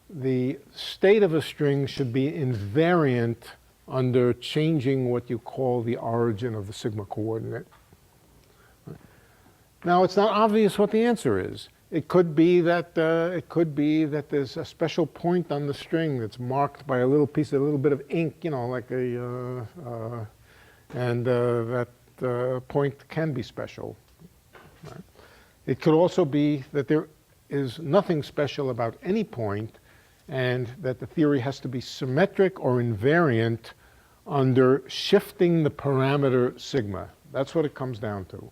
the state of a string should be invariant under changing what you call the origin of the sigma coordinate. Now, it's not obvious what the answer is. It could be that there's a special point on the string that's marked by a little piece, a little bit of ink, you know, like that point can be special. Right? It could also be that there is nothing special about any point, and that the theory has to be symmetric or invariant under shifting the parameter sigma. That's what it comes down to.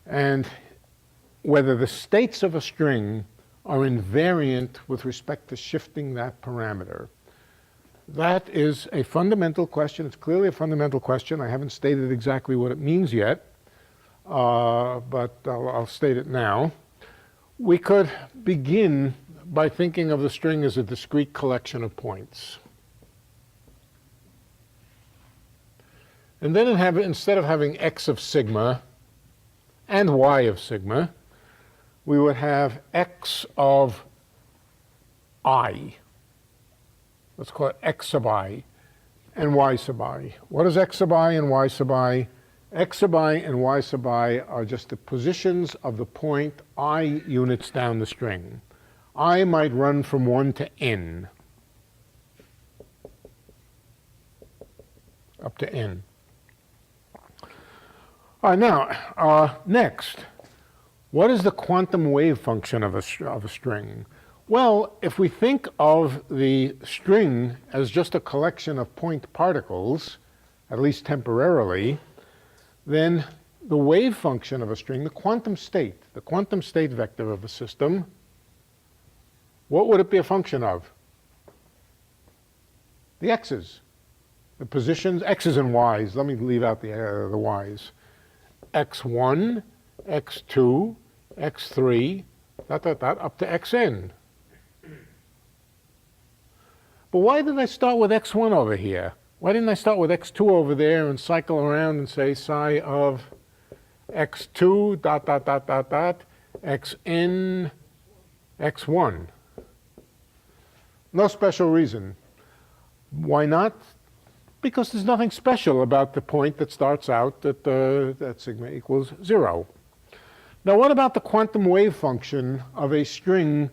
And whether the states of a string are invariant with respect to shifting that parameter. That is a fundamental question. It's clearly a fundamental question. I haven't stated exactly what it means yet, but I'll state it now. We could begin by thinking of the string as a discrete collection of points. And then instead of having x of sigma and y of sigma, we would have x of I. Let's call it x sub I and y sub I. What is x sub I and y sub I? X sub I and y sub I are just the positions of the point I units down the string. I might run from 1 to n, up to n. All right, now, next, what is the quantum wave function of a string? Well, if we think of the string as just a collection of point particles, at least temporarily, then the wave function of a string, the quantum state vector of a system, what would it be a function of? The x's, the positions, x's and y's. Let me leave out the y's. x1, x2, x3, up to xn. But why did I start with x1 over here? Why didn't I start with x2 over there and cycle around and say psi of x2 dot dot dot dot dot xn x1? No special reason. Why not? Because there's nothing special about the point that starts out at that sigma equals 0. Now what about the quantum wave function of a string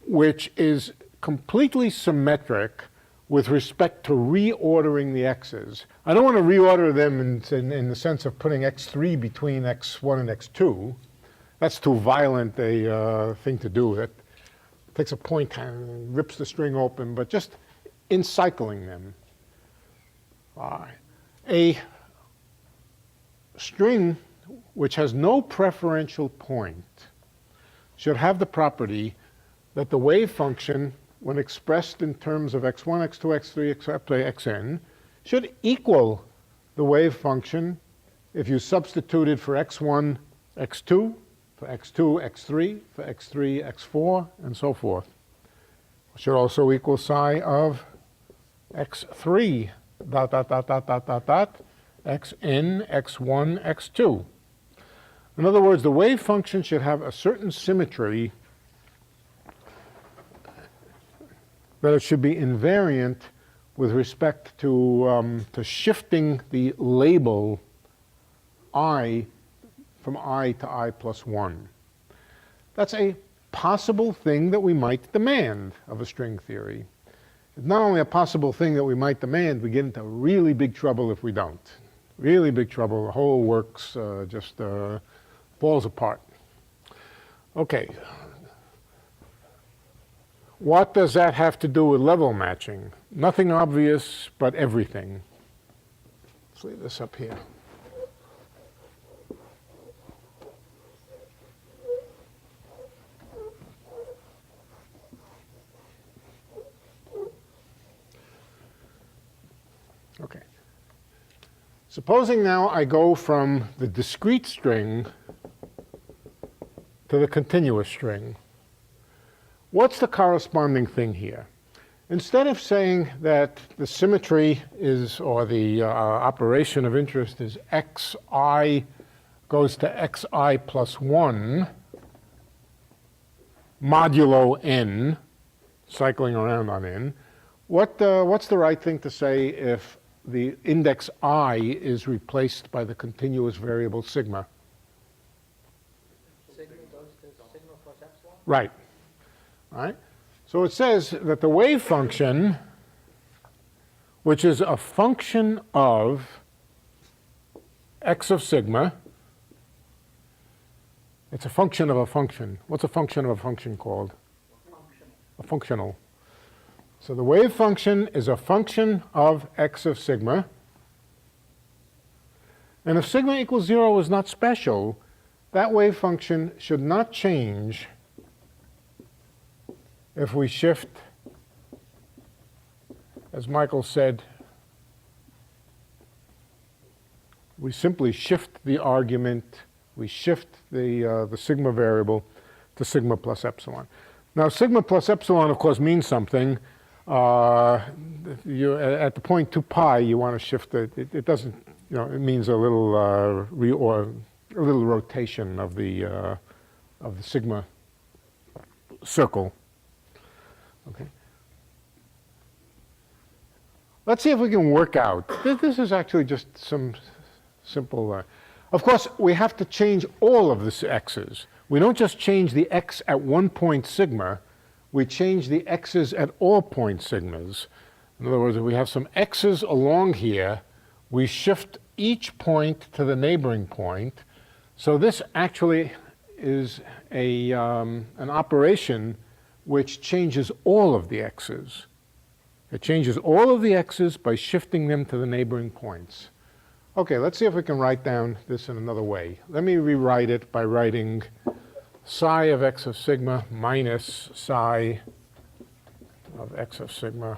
which is completely symmetric with respect to reordering the x's? I don't want to reorder them in the sense of putting x3 between x1 and x2. That's too violent a thing to do. That takes a point and rips the string open, but just in cycling them. A string which has no preferential point should have the property that the wave function, when expressed in terms of x1, x2, x3, xn, should equal the wave function if you substituted for x1, x2, for x2, x3, for x3, x4, and so forth. It should also equal psi of x3 dot dot dot dot dot dot dot xn, x1, x2. In other words, the wave function should have a certain symmetry that it should be invariant with respect to shifting the label I from I to I plus 1. That's a possible thing that we might demand of a string theory. It's not only a possible thing that we might demand, we get into really big trouble if we don't. Really big trouble. The whole works just falls apart. Okay. What does that have to do with level matching? Nothing obvious, but everything. Let's leave this up here. Okay. Supposing now I go from the discrete string to the continuous string. What's the corresponding thing here? Instead of saying that the symmetry is, or the operation of interest is xi goes to xi plus 1 modulo n, cycling around on n, what's the right thing to say if the index I is replaced by the continuous variable sigma? Sigma goes to sigma plus epsilon? Right. All right. So it says that the wave function, which is a function of x of sigma, it's a function of a function. What's a function of a function called? A functional. So the wave function is a function of x of sigma. And if sigma equals 0 is not special, that wave function should not change if we shift, as Michael said, we simply shift the argument, we shift the sigma variable to sigma plus epsilon. Now sigma plus epsilon, of course, means something. At the point 2 pi, you want to shift it doesn't, it means a little rotation of the sigma circle. Okay. Let's see if we can work out. This is actually just some simple. Of course, we have to change all of the x's. We don't just change the x at one point sigma. We change the x's at all point sigmas. In other words, if we have some x's along here, we shift each point to the neighboring point. So this actually is an operation which changes all of the x's. It changes all of the x's by shifting them to the neighboring points. Okay, let's see if we can write down this in another way. Let me rewrite it by writing psi of x of sigma minus psi of x of sigma,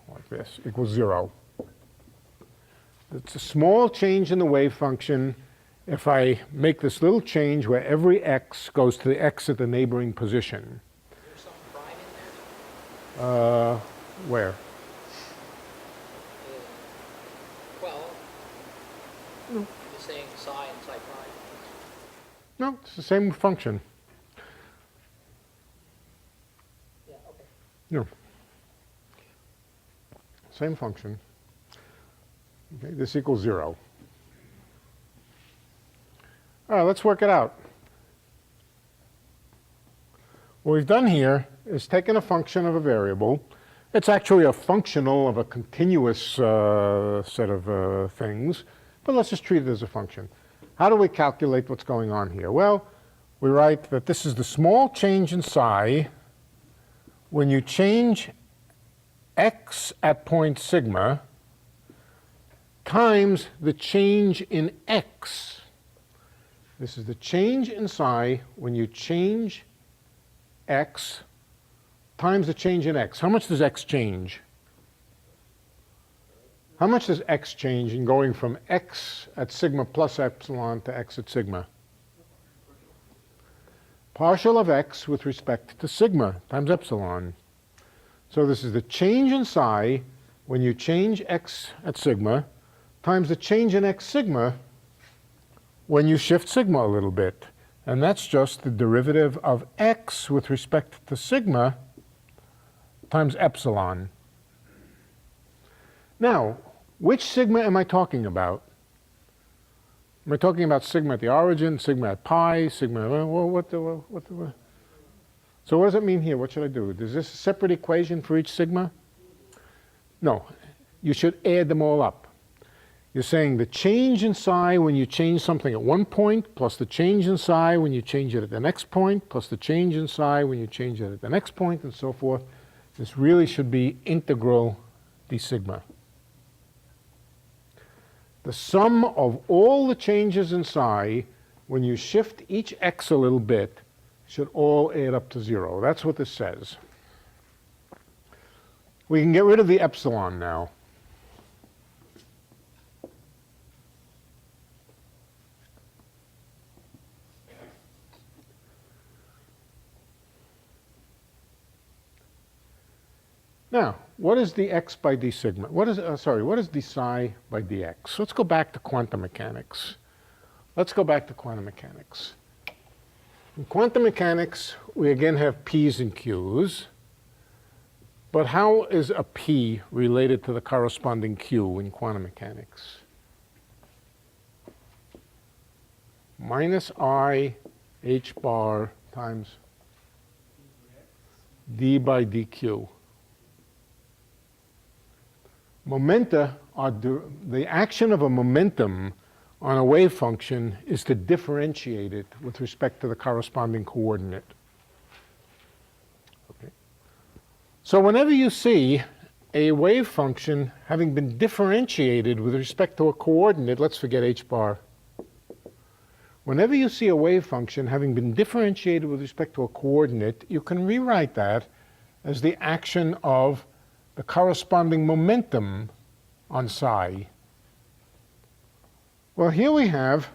like this, equals 0. It's a small change in the wave function if I make this little change where every x goes to the x at the neighboring position. Is there some prime in there? Where? Well, you're saying psi and psi prime. No, it's the same function. Yeah, okay. No. Same function. Okay, this equals 0. All right, let's work it out. What we've done here is taken a function of a variable. It's actually a functional of a continuous set of things, but let's just treat it as a function. How do we calculate what's going on here? Well, we write that this is the small change in psi when you change x at point sigma times the change in x. This is the change in psi when you change x times the change in x. How much does x change? How much does x change in going from x at sigma plus epsilon to x at sigma? Partial of x with respect to sigma times epsilon. So this is the change in psi when you change x at sigma times the change in x sigma when you shift sigma a little bit. And that's just the derivative of x with respect to sigma times epsilon. Now, which sigma am I talking about? Am I talking about sigma at the origin, sigma at pi, sigma, so what does it mean here? What should I do? Is this a separate equation for each sigma? No, you should add them all up. You're saying the change in psi when you change something at one point, plus the change in psi when you change it at the next point, plus the change in psi when you change it at the next point, and so forth. This really should be integral d sigma. The sum of all the changes in psi when you shift each x a little bit should all add up to 0. That's what this says. We can get rid of the epsilon now. Now, what is the x by d sigma? What is d psi by dx? Let's go back to quantum mechanics. In quantum mechanics, we again have p's and q's. But how is a p related to the corresponding q in quantum mechanics? Minus I h bar times d by dq. Momenta are the action of a momentum on a wave function is to differentiate it with respect to the corresponding coordinate. Okay. So whenever you see a wave function having been differentiated with respect to a coordinate, let's forget h bar. Whenever you see a wave function having been differentiated with respect to a coordinate, you can rewrite that as the action of the corresponding momentum on psi. Well, here we have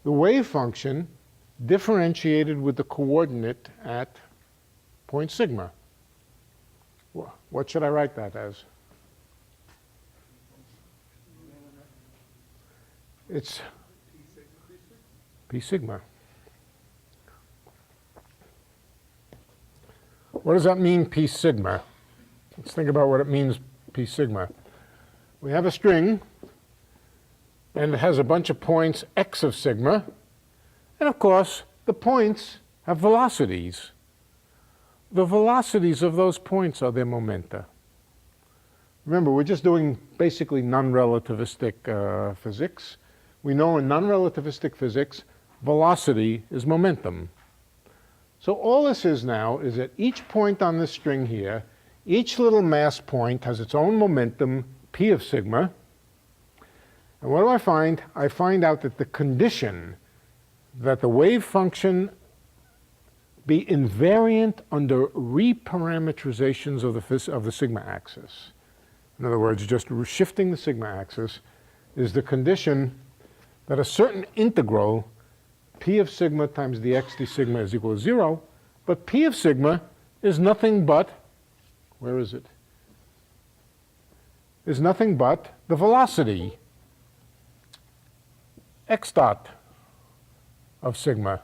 the wave function differentiated with the coordinate at point sigma. What should I write that as? It's p sigma. What does that mean, p sigma? Let's think about what it means, p sigma. We have a string, and it has a bunch of points x of sigma. And of course, the points have velocities. The velocities of those points are their momenta. Remember, we're just doing basically non-relativistic physics. We know in non-relativistic physics, velocity is momentum. So all this is now is that each point on this string here, each little mass point has its own momentum, p of sigma. And what do I find? I find out that the condition that the wave function be invariant under reparameterizations of the sigma axis. In other words, just shifting the sigma axis is the condition that a certain integral, p of sigma times dx d sigma is equal to 0, but p of sigma is nothing but, where is it? is nothing but the velocity, x dot of sigma,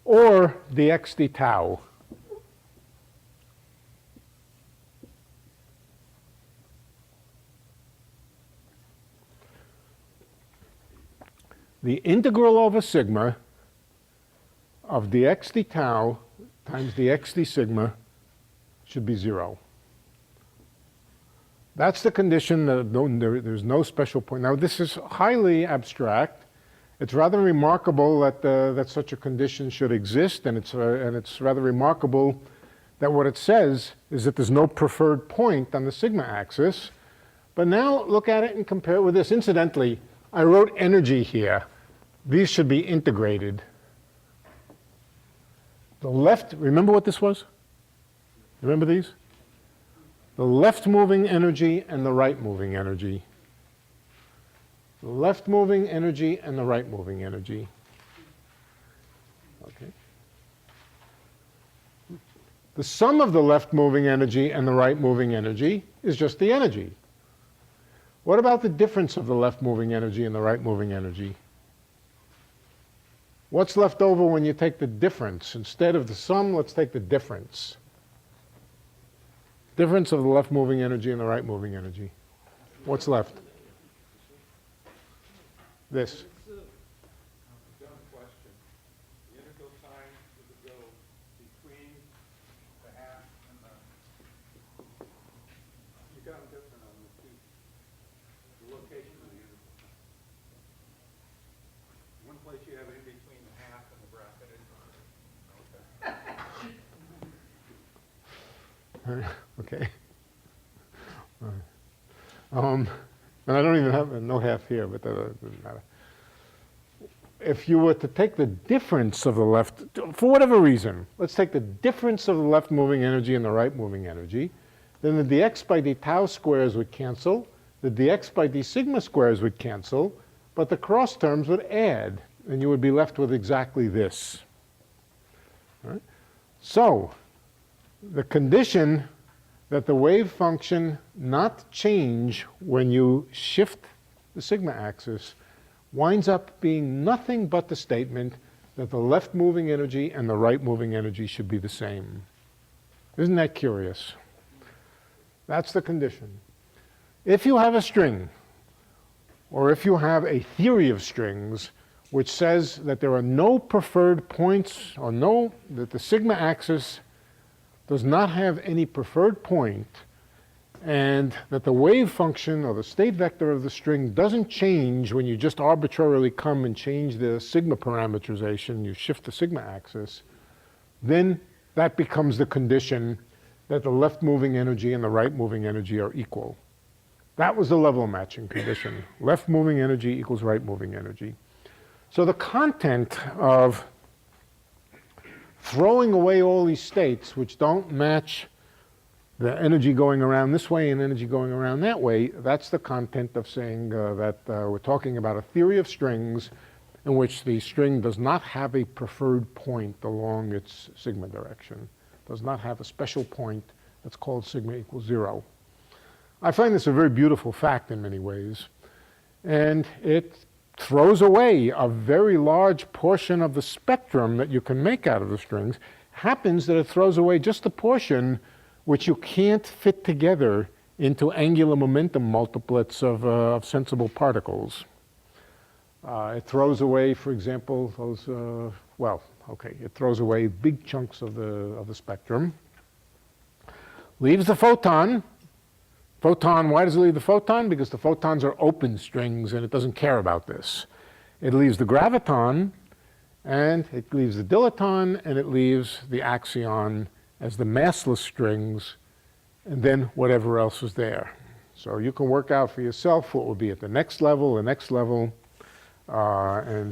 or dx d tau. The integral over sigma of dx d tau times dx d sigma should be 0. That's the condition that there's no special point. Now, this is highly abstract. It's rather remarkable that such a condition should exist, and it's rather remarkable that what it says is that there's no preferred point on the sigma axis. But now look at it and compare it with this. Incidentally, I wrote energy here. These should be integrated. The left, remember what this was? Remember these? The left moving energy and the right moving energy. The left moving energy and the right moving energy. Okay. The sum of the left moving energy and the right moving energy is just the energy. What about the difference of the left moving energy and the right moving energy? What's left over when you take the difference? Instead of the sum, let's take the difference. Difference of the left moving energy and the right moving energy. What's left? This. Dumb question. The integral sign would go between the half and the. You got them different on the two. The location of the integral sign. One place you have it in between the half and the bracketed. Okay. Okay. And I don't even have no half here, but that doesn't matter. If you were to take the difference of the left, for whatever reason, let's take the difference of the left moving energy and the right moving energy, then the dx by d tau squares would cancel, the dx by d sigma squares would cancel, but the cross terms would add, and you would be left with exactly this. All right? So, the condition that the wave function not change when you shift the sigma axis winds up being nothing but the statement that the left moving energy and the right moving energy should be the same. Isn't that curious? That's the condition. If you have a string, or if you have a theory of strings which says that there are no preferred points, or that the sigma axis does not have any preferred point, and that the wave function or the state vector of the string doesn't change when you just arbitrarily come and change the sigma parameterization, you shift the sigma axis, then that becomes the condition that the left moving energy and the right moving energy are equal. That was the level matching condition. Left moving energy equals right moving energy. So the content of throwing away all these states which don't match the energy going around this way and energy going around that way, that's the content of saying that we're talking about a theory of strings in which the string does not have a preferred point along its sigma direction, does not have a special point that's called sigma equals 0. I find this a very beautiful fact in many ways, and it throws away a very large portion of the spectrum that you can make out of the strings. Happens that it throws away just the portion which you can't fit together into angular momentum multiplets of sensible particles. It throws away, for example, those, it throws away big chunks of the spectrum. Leaves the photon. Photon, why does it leave the photon? Because the photons are open strings and it doesn't care about this. It leaves the graviton, and it leaves the dilaton, and it leaves the axion as the massless strings, and then whatever else is there. So you can work out for yourself what will be at the next level, and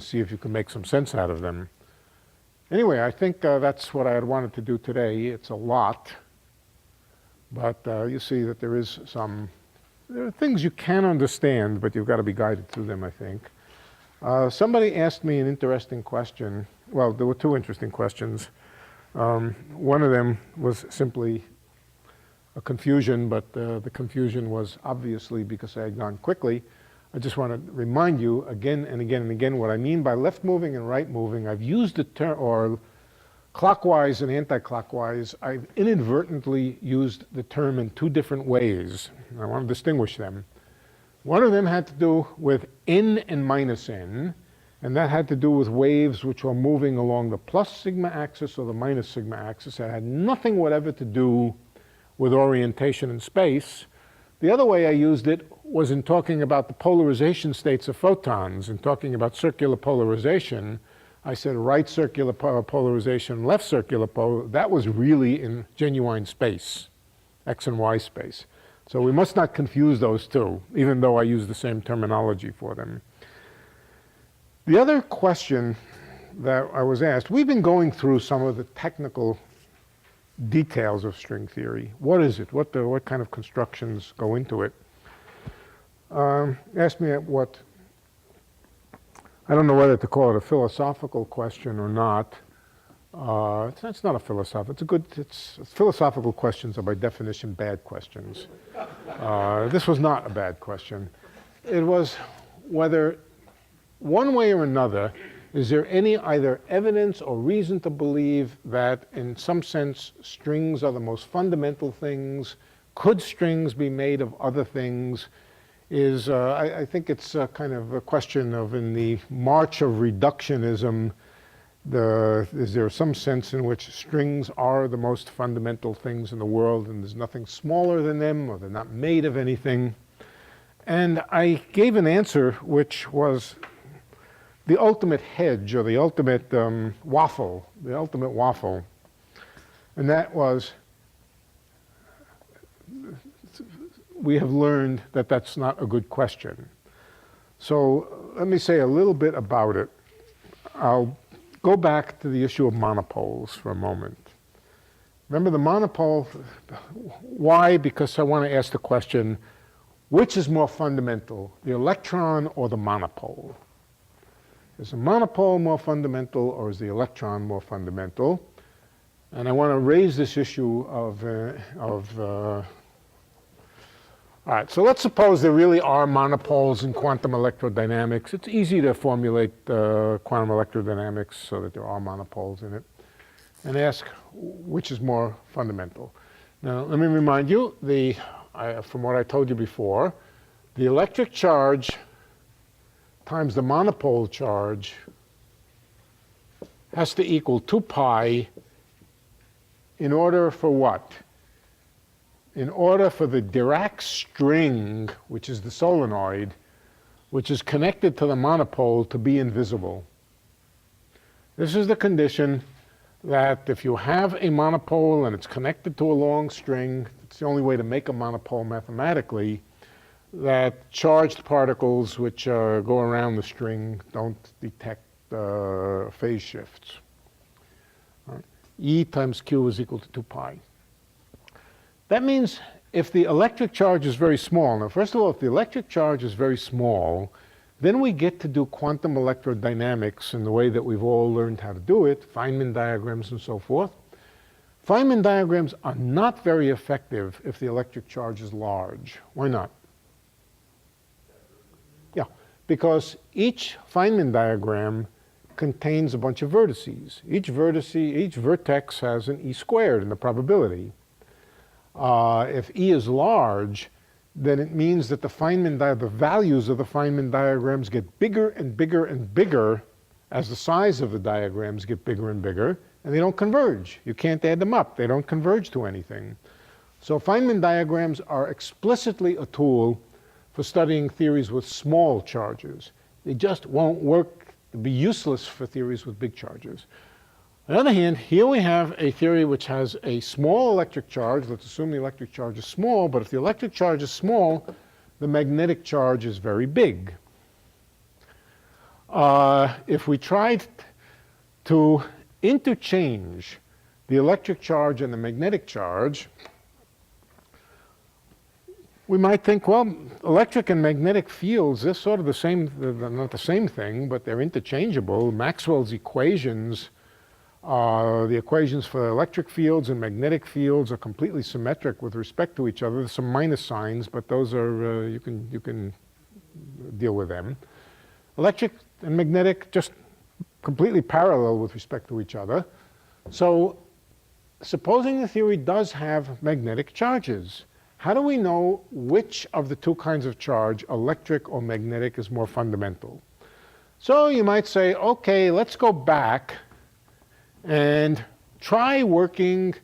see if you can make some sense out of them. Anyway, I think that's what I had wanted to do today. It's a lot. But you see that there are things you can understand, but you've got to be guided through them, I think. Somebody asked me an interesting question. Well, there were two interesting questions. One of them was simply, a confusion, but the confusion was obviously because I had gone quickly. I just want to remind you again and again and again what I mean by left moving and right moving. I've used the term, or clockwise and anti-clockwise, I've inadvertently used the term in two different ways. I want to distinguish them. One of them had to do with n and minus n, and that had to do with waves which were moving along the plus sigma axis or the minus sigma axis. That had nothing whatever to do with orientation in space. The other way I used it was in talking about the polarization states of photons, and talking about circular polarization. I said right circular polarization, left circular polar. That was really in genuine space, x and y space. So we must not confuse those two, even though I use the same terminology for them. The other question that I was asked, we've been going through some of the technical details of string theory. What is it? What kind of constructions go into it? Asked me what, I don't know whether to call it a philosophical question or not. It's not a philosophical, philosophical questions are by definition bad questions. This was not a bad question. It was whether, one way or another, is there any either evidence or reason to believe that in some sense strings are the most fundamental things? Could strings be made of other things? I think it's kind of a question of, in the march of reductionism, is there some sense in which strings are the most fundamental things in the world and there's nothing smaller than them, or they're not made of anything? And I gave an answer which was the ultimate hedge, or the ultimate waffle, and that was, we have learned that that's not a good question. So let me say a little bit about it. I'll go back to the issue of monopoles for a moment. Remember the monopole, why? Because I want to ask the question, which is more fundamental, the electron or the monopole? Is the monopole more fundamental, or is the electron more fundamental? And I want to raise this issue of all right, so let's suppose there really are monopoles in quantum electrodynamics. It's easy to formulate quantum electrodynamics so that there are monopoles in it, and ask which is more fundamental. Now, let me remind you, from what I told you before, the electric charge times the monopole charge has to equal 2 pi in order for what? In order for the Dirac string, which is the solenoid, which is connected to the monopole, to be invisible. This is the condition that if you have a monopole and it's connected to a long string, it's the only way to make a monopole mathematically, that charged particles which go around the string don't detect phase shifts. Right. E times Q is equal to 2 pi. That means if the electric charge is very small, now first of all, if the electric charge is very small, then we get to do quantum electrodynamics in the way that we've all learned how to do it, Feynman diagrams and so forth. Feynman diagrams are not very effective if the electric charge is large. Why not? Yeah, because each Feynman diagram contains a bunch of vertices. Each vertex has an E squared in the probability. If E is large, then it means that the values of the Feynman diagrams get bigger and bigger and bigger as the size of the diagrams get bigger and bigger, and they don't converge. You can't add them up. They don't converge to anything. So Feynman diagrams are explicitly a tool for studying theories with small charges. They just won't work, be useless for theories with big charges. On the other hand, here we have a theory which has a small electric charge. Let's assume the electric charge is small, but if the electric charge is small, the magnetic charge is very big. If we tried to interchange the electric charge and the magnetic charge, we might think, well, electric and magnetic fields, they're sort of the same, not the same thing, but they're interchangeable. Maxwell's equations The equations for electric fields and magnetic fields are completely symmetric with respect to each other. There's some minus signs, but those are, you can deal with them. Electric and magnetic, just completely parallel with respect to each other. So supposing the theory does have magnetic charges, how do we know which of the two kinds of charge, electric or magnetic, is more fundamental? So you might say, okay, let's go back and try working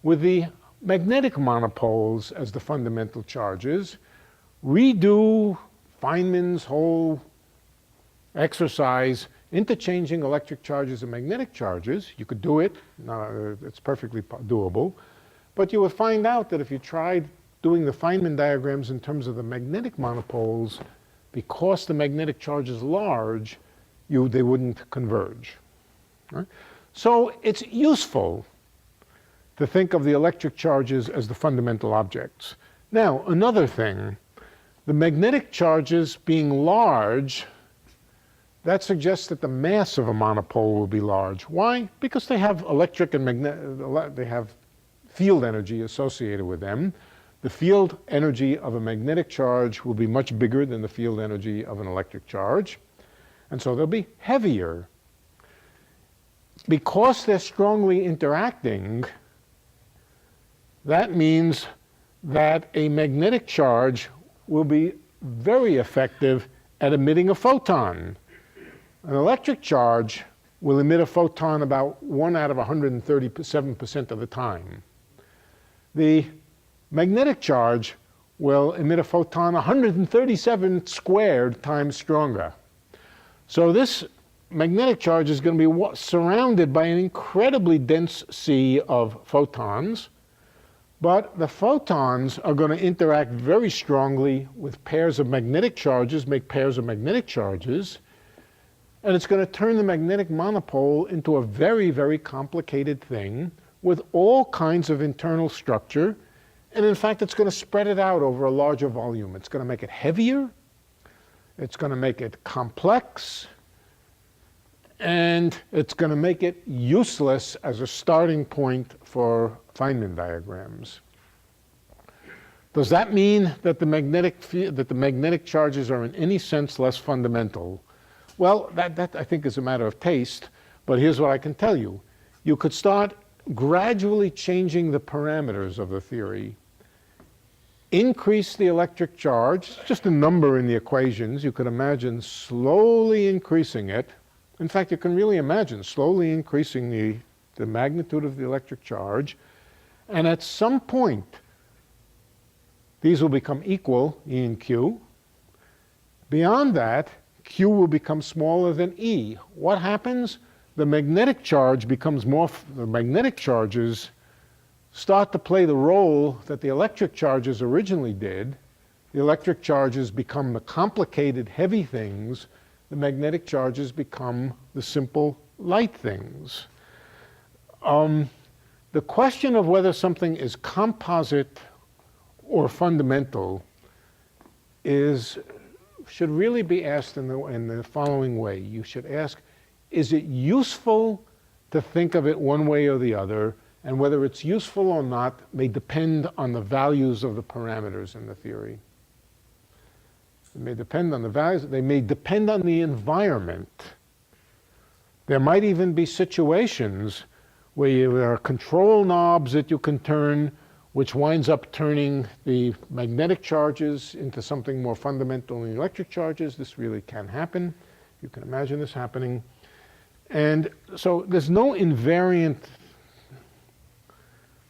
with the magnetic monopoles as the fundamental charges. Redo Feynman's whole exercise, interchanging electric charges and magnetic charges. You could do it. It's perfectly doable. But you would find out that if you tried doing the Feynman diagrams in terms of the magnetic monopoles, because the magnetic charge is large, they wouldn't converge. Right? So it's useful to think of the electric charges as the fundamental objects. Now, another thing, the magnetic charges being large, that suggests that the mass of a monopole will be large. Why? Because they have electric and magnetic, they have field energy associated with them. The field energy of a magnetic charge will be much bigger than the field energy of an electric charge, and so they'll be heavier. Because they're strongly interacting, that means that a magnetic charge will be very effective at emitting a photon. An electric charge will emit a photon about 1 out of 137% of the time. The magnetic charge will emit a photon 137 squared times stronger. So this magnetic charge is going to be surrounded by an incredibly dense sea of photons, but the photons are going to interact very strongly with pairs of magnetic charges, make pairs of magnetic charges, and it's going to turn the magnetic monopole into a very, very complicated thing with all kinds of internal structure, and in fact it's going to spread it out over a larger volume. It's going to make it heavier, it's going to make it complex, and it's going to make it useless as a starting point for Feynman diagrams. Does that mean that the magnetic charges are in any sense less fundamental? Well, that I think is a matter of taste, but here's what I can tell you. You could start gradually changing the parameters of the theory. Increase the electric charge, just a number in the equations. You could imagine slowly increasing it. In fact, you can really imagine slowly increasing the magnitude of the electric charge, and at some point, these will become equal, E and Q. Beyond that, Q will become smaller than E. What happens? The magnetic charge becomes more, the magnetic charges start to play the role that the electric charges originally did. The electric charges become the complicated, heavy things. The magnetic charges become the simple, light things. The question of whether something is composite or fundamental should really be asked in the following way. You should ask, is it useful to think of it one way or the other? And whether it's useful or not may depend on the values of the parameters in the theory. It may depend on the values. They may depend on the environment. There might even be situations where there are control knobs that you can turn, which winds up turning the magnetic charges into something more fundamental than the electric charges. This really can happen. You can imagine this happening. And so there's no invariant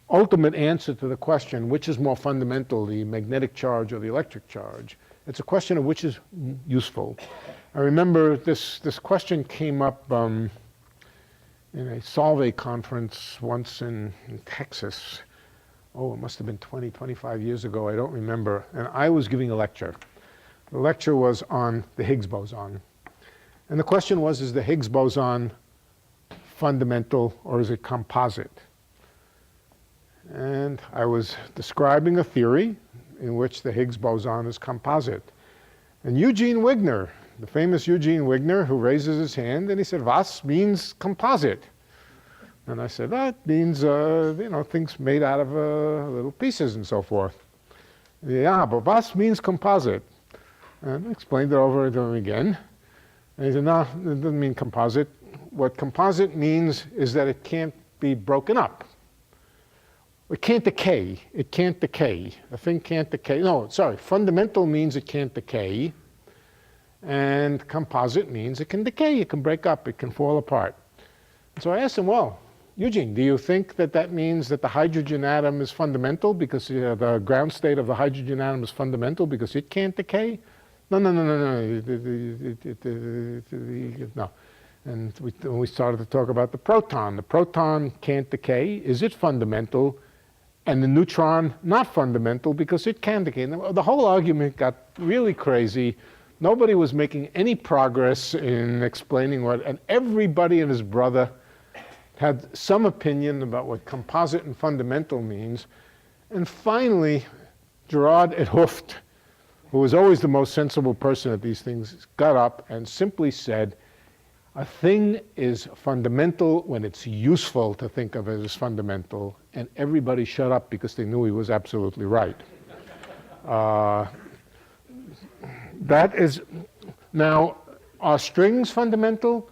ultimate answer to the question, which is more fundamental, the magnetic charge or the electric charge? It's a question of which is useful. I remember this question came up in a Solvay conference once in Texas. Oh, it must have been 20, 25 years ago, I don't remember. And I was giving a lecture. The lecture was on the Higgs boson. And the question was, is the Higgs boson fundamental or is it composite? And I was describing a theory in which the Higgs boson is composite. And Eugene Wigner, the famous Eugene Wigner, who raises his hand, and he said, "Was means composite?" And I said, that means, you know, things made out of little pieces and so forth. Yeah, but was means composite. And I explained it over to him again. And he said, no, it doesn't mean composite. What composite means is that it can't be broken up. It can't decay. It can't decay. A thing can't decay. No, sorry. Fundamental means it can't decay. And composite means it can decay. It can break up. It can fall apart. And so I asked him, well, Eugene, do you think that that means that the hydrogen atom is fundamental because the ground state of the hydrogen atom is fundamental because it can't decay? No. No. And we started to talk about the proton can't decay. Is it fundamental? And the neutron not fundamental because it can decay. The whole argument got really crazy. Nobody was making any progress in explaining what, and everybody and his brother had some opinion about what composite and fundamental means. And finally, Gerard 't Hooft, who was always the most sensible person at these things, got up and simply said, a thing is fundamental when it's useful to think of it as fundamental, and everybody shut up because they knew he was absolutely right. That is, now, are strings fundamental?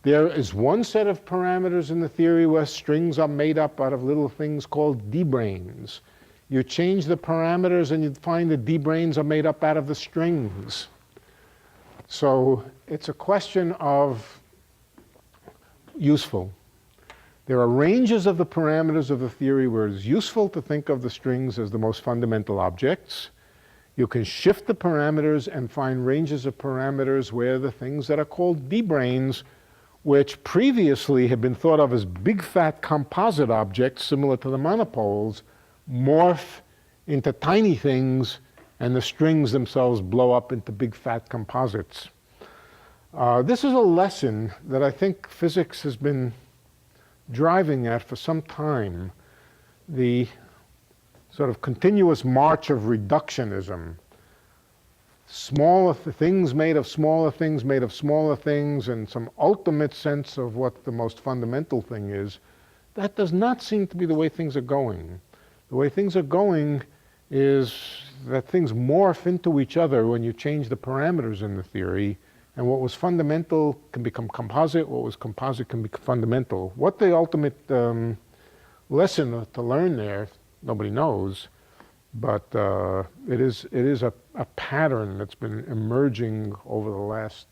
There is one set of parameters in the theory where strings are made up out of little things called d-branes. You change the parameters and you find the d-branes are made up out of the strings. So it's a question of useful. There are ranges of the parameters of the theory where it's useful to think of the strings as the most fundamental objects. You can shift the parameters and find ranges of parameters where the things that are called d-branes, which previously had been thought of as big fat composite objects similar to the monopoles, morph into tiny things, and the strings themselves blow up into big fat composites. This is a lesson that I think physics has been driving at for some time, the sort of continuous march of reductionism. Smaller things made of smaller things made of smaller things, and some ultimate sense of what the most fundamental thing is. That does not seem to be the way things are going. The way things are going is that things morph into each other when you change the parameters in the theory, and what was fundamental can become composite, what was composite can become fundamental. What the ultimate lesson to learn there, nobody knows, but it is a pattern that's been emerging over the last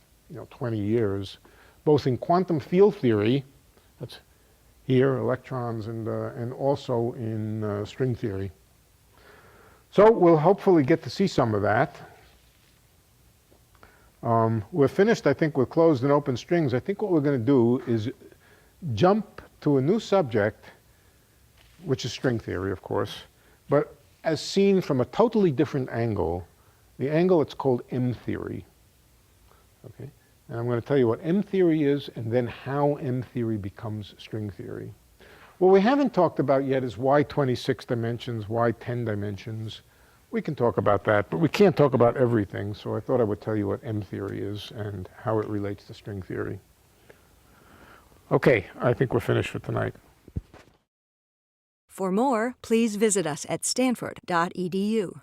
20 years, both in quantum field theory, that's here, electrons, and also in string theory. So we'll hopefully get to see some of that. We're finished, I think, with closed and open strings. I think what we're going to do is jump to a new subject, which is string theory, of course, but as seen from a totally different angle. The angle, it's called M-theory. Okay? And I'm going to tell you what M-theory is and then how M-theory becomes string theory. What we haven't talked about yet is why 26 dimensions, why 10 dimensions. We can talk about that, but we can't talk about everything, so I thought I would tell you what M-theory is and how it relates to string theory. Okay, I think we're finished for tonight. For more, please visit us at stanford.edu.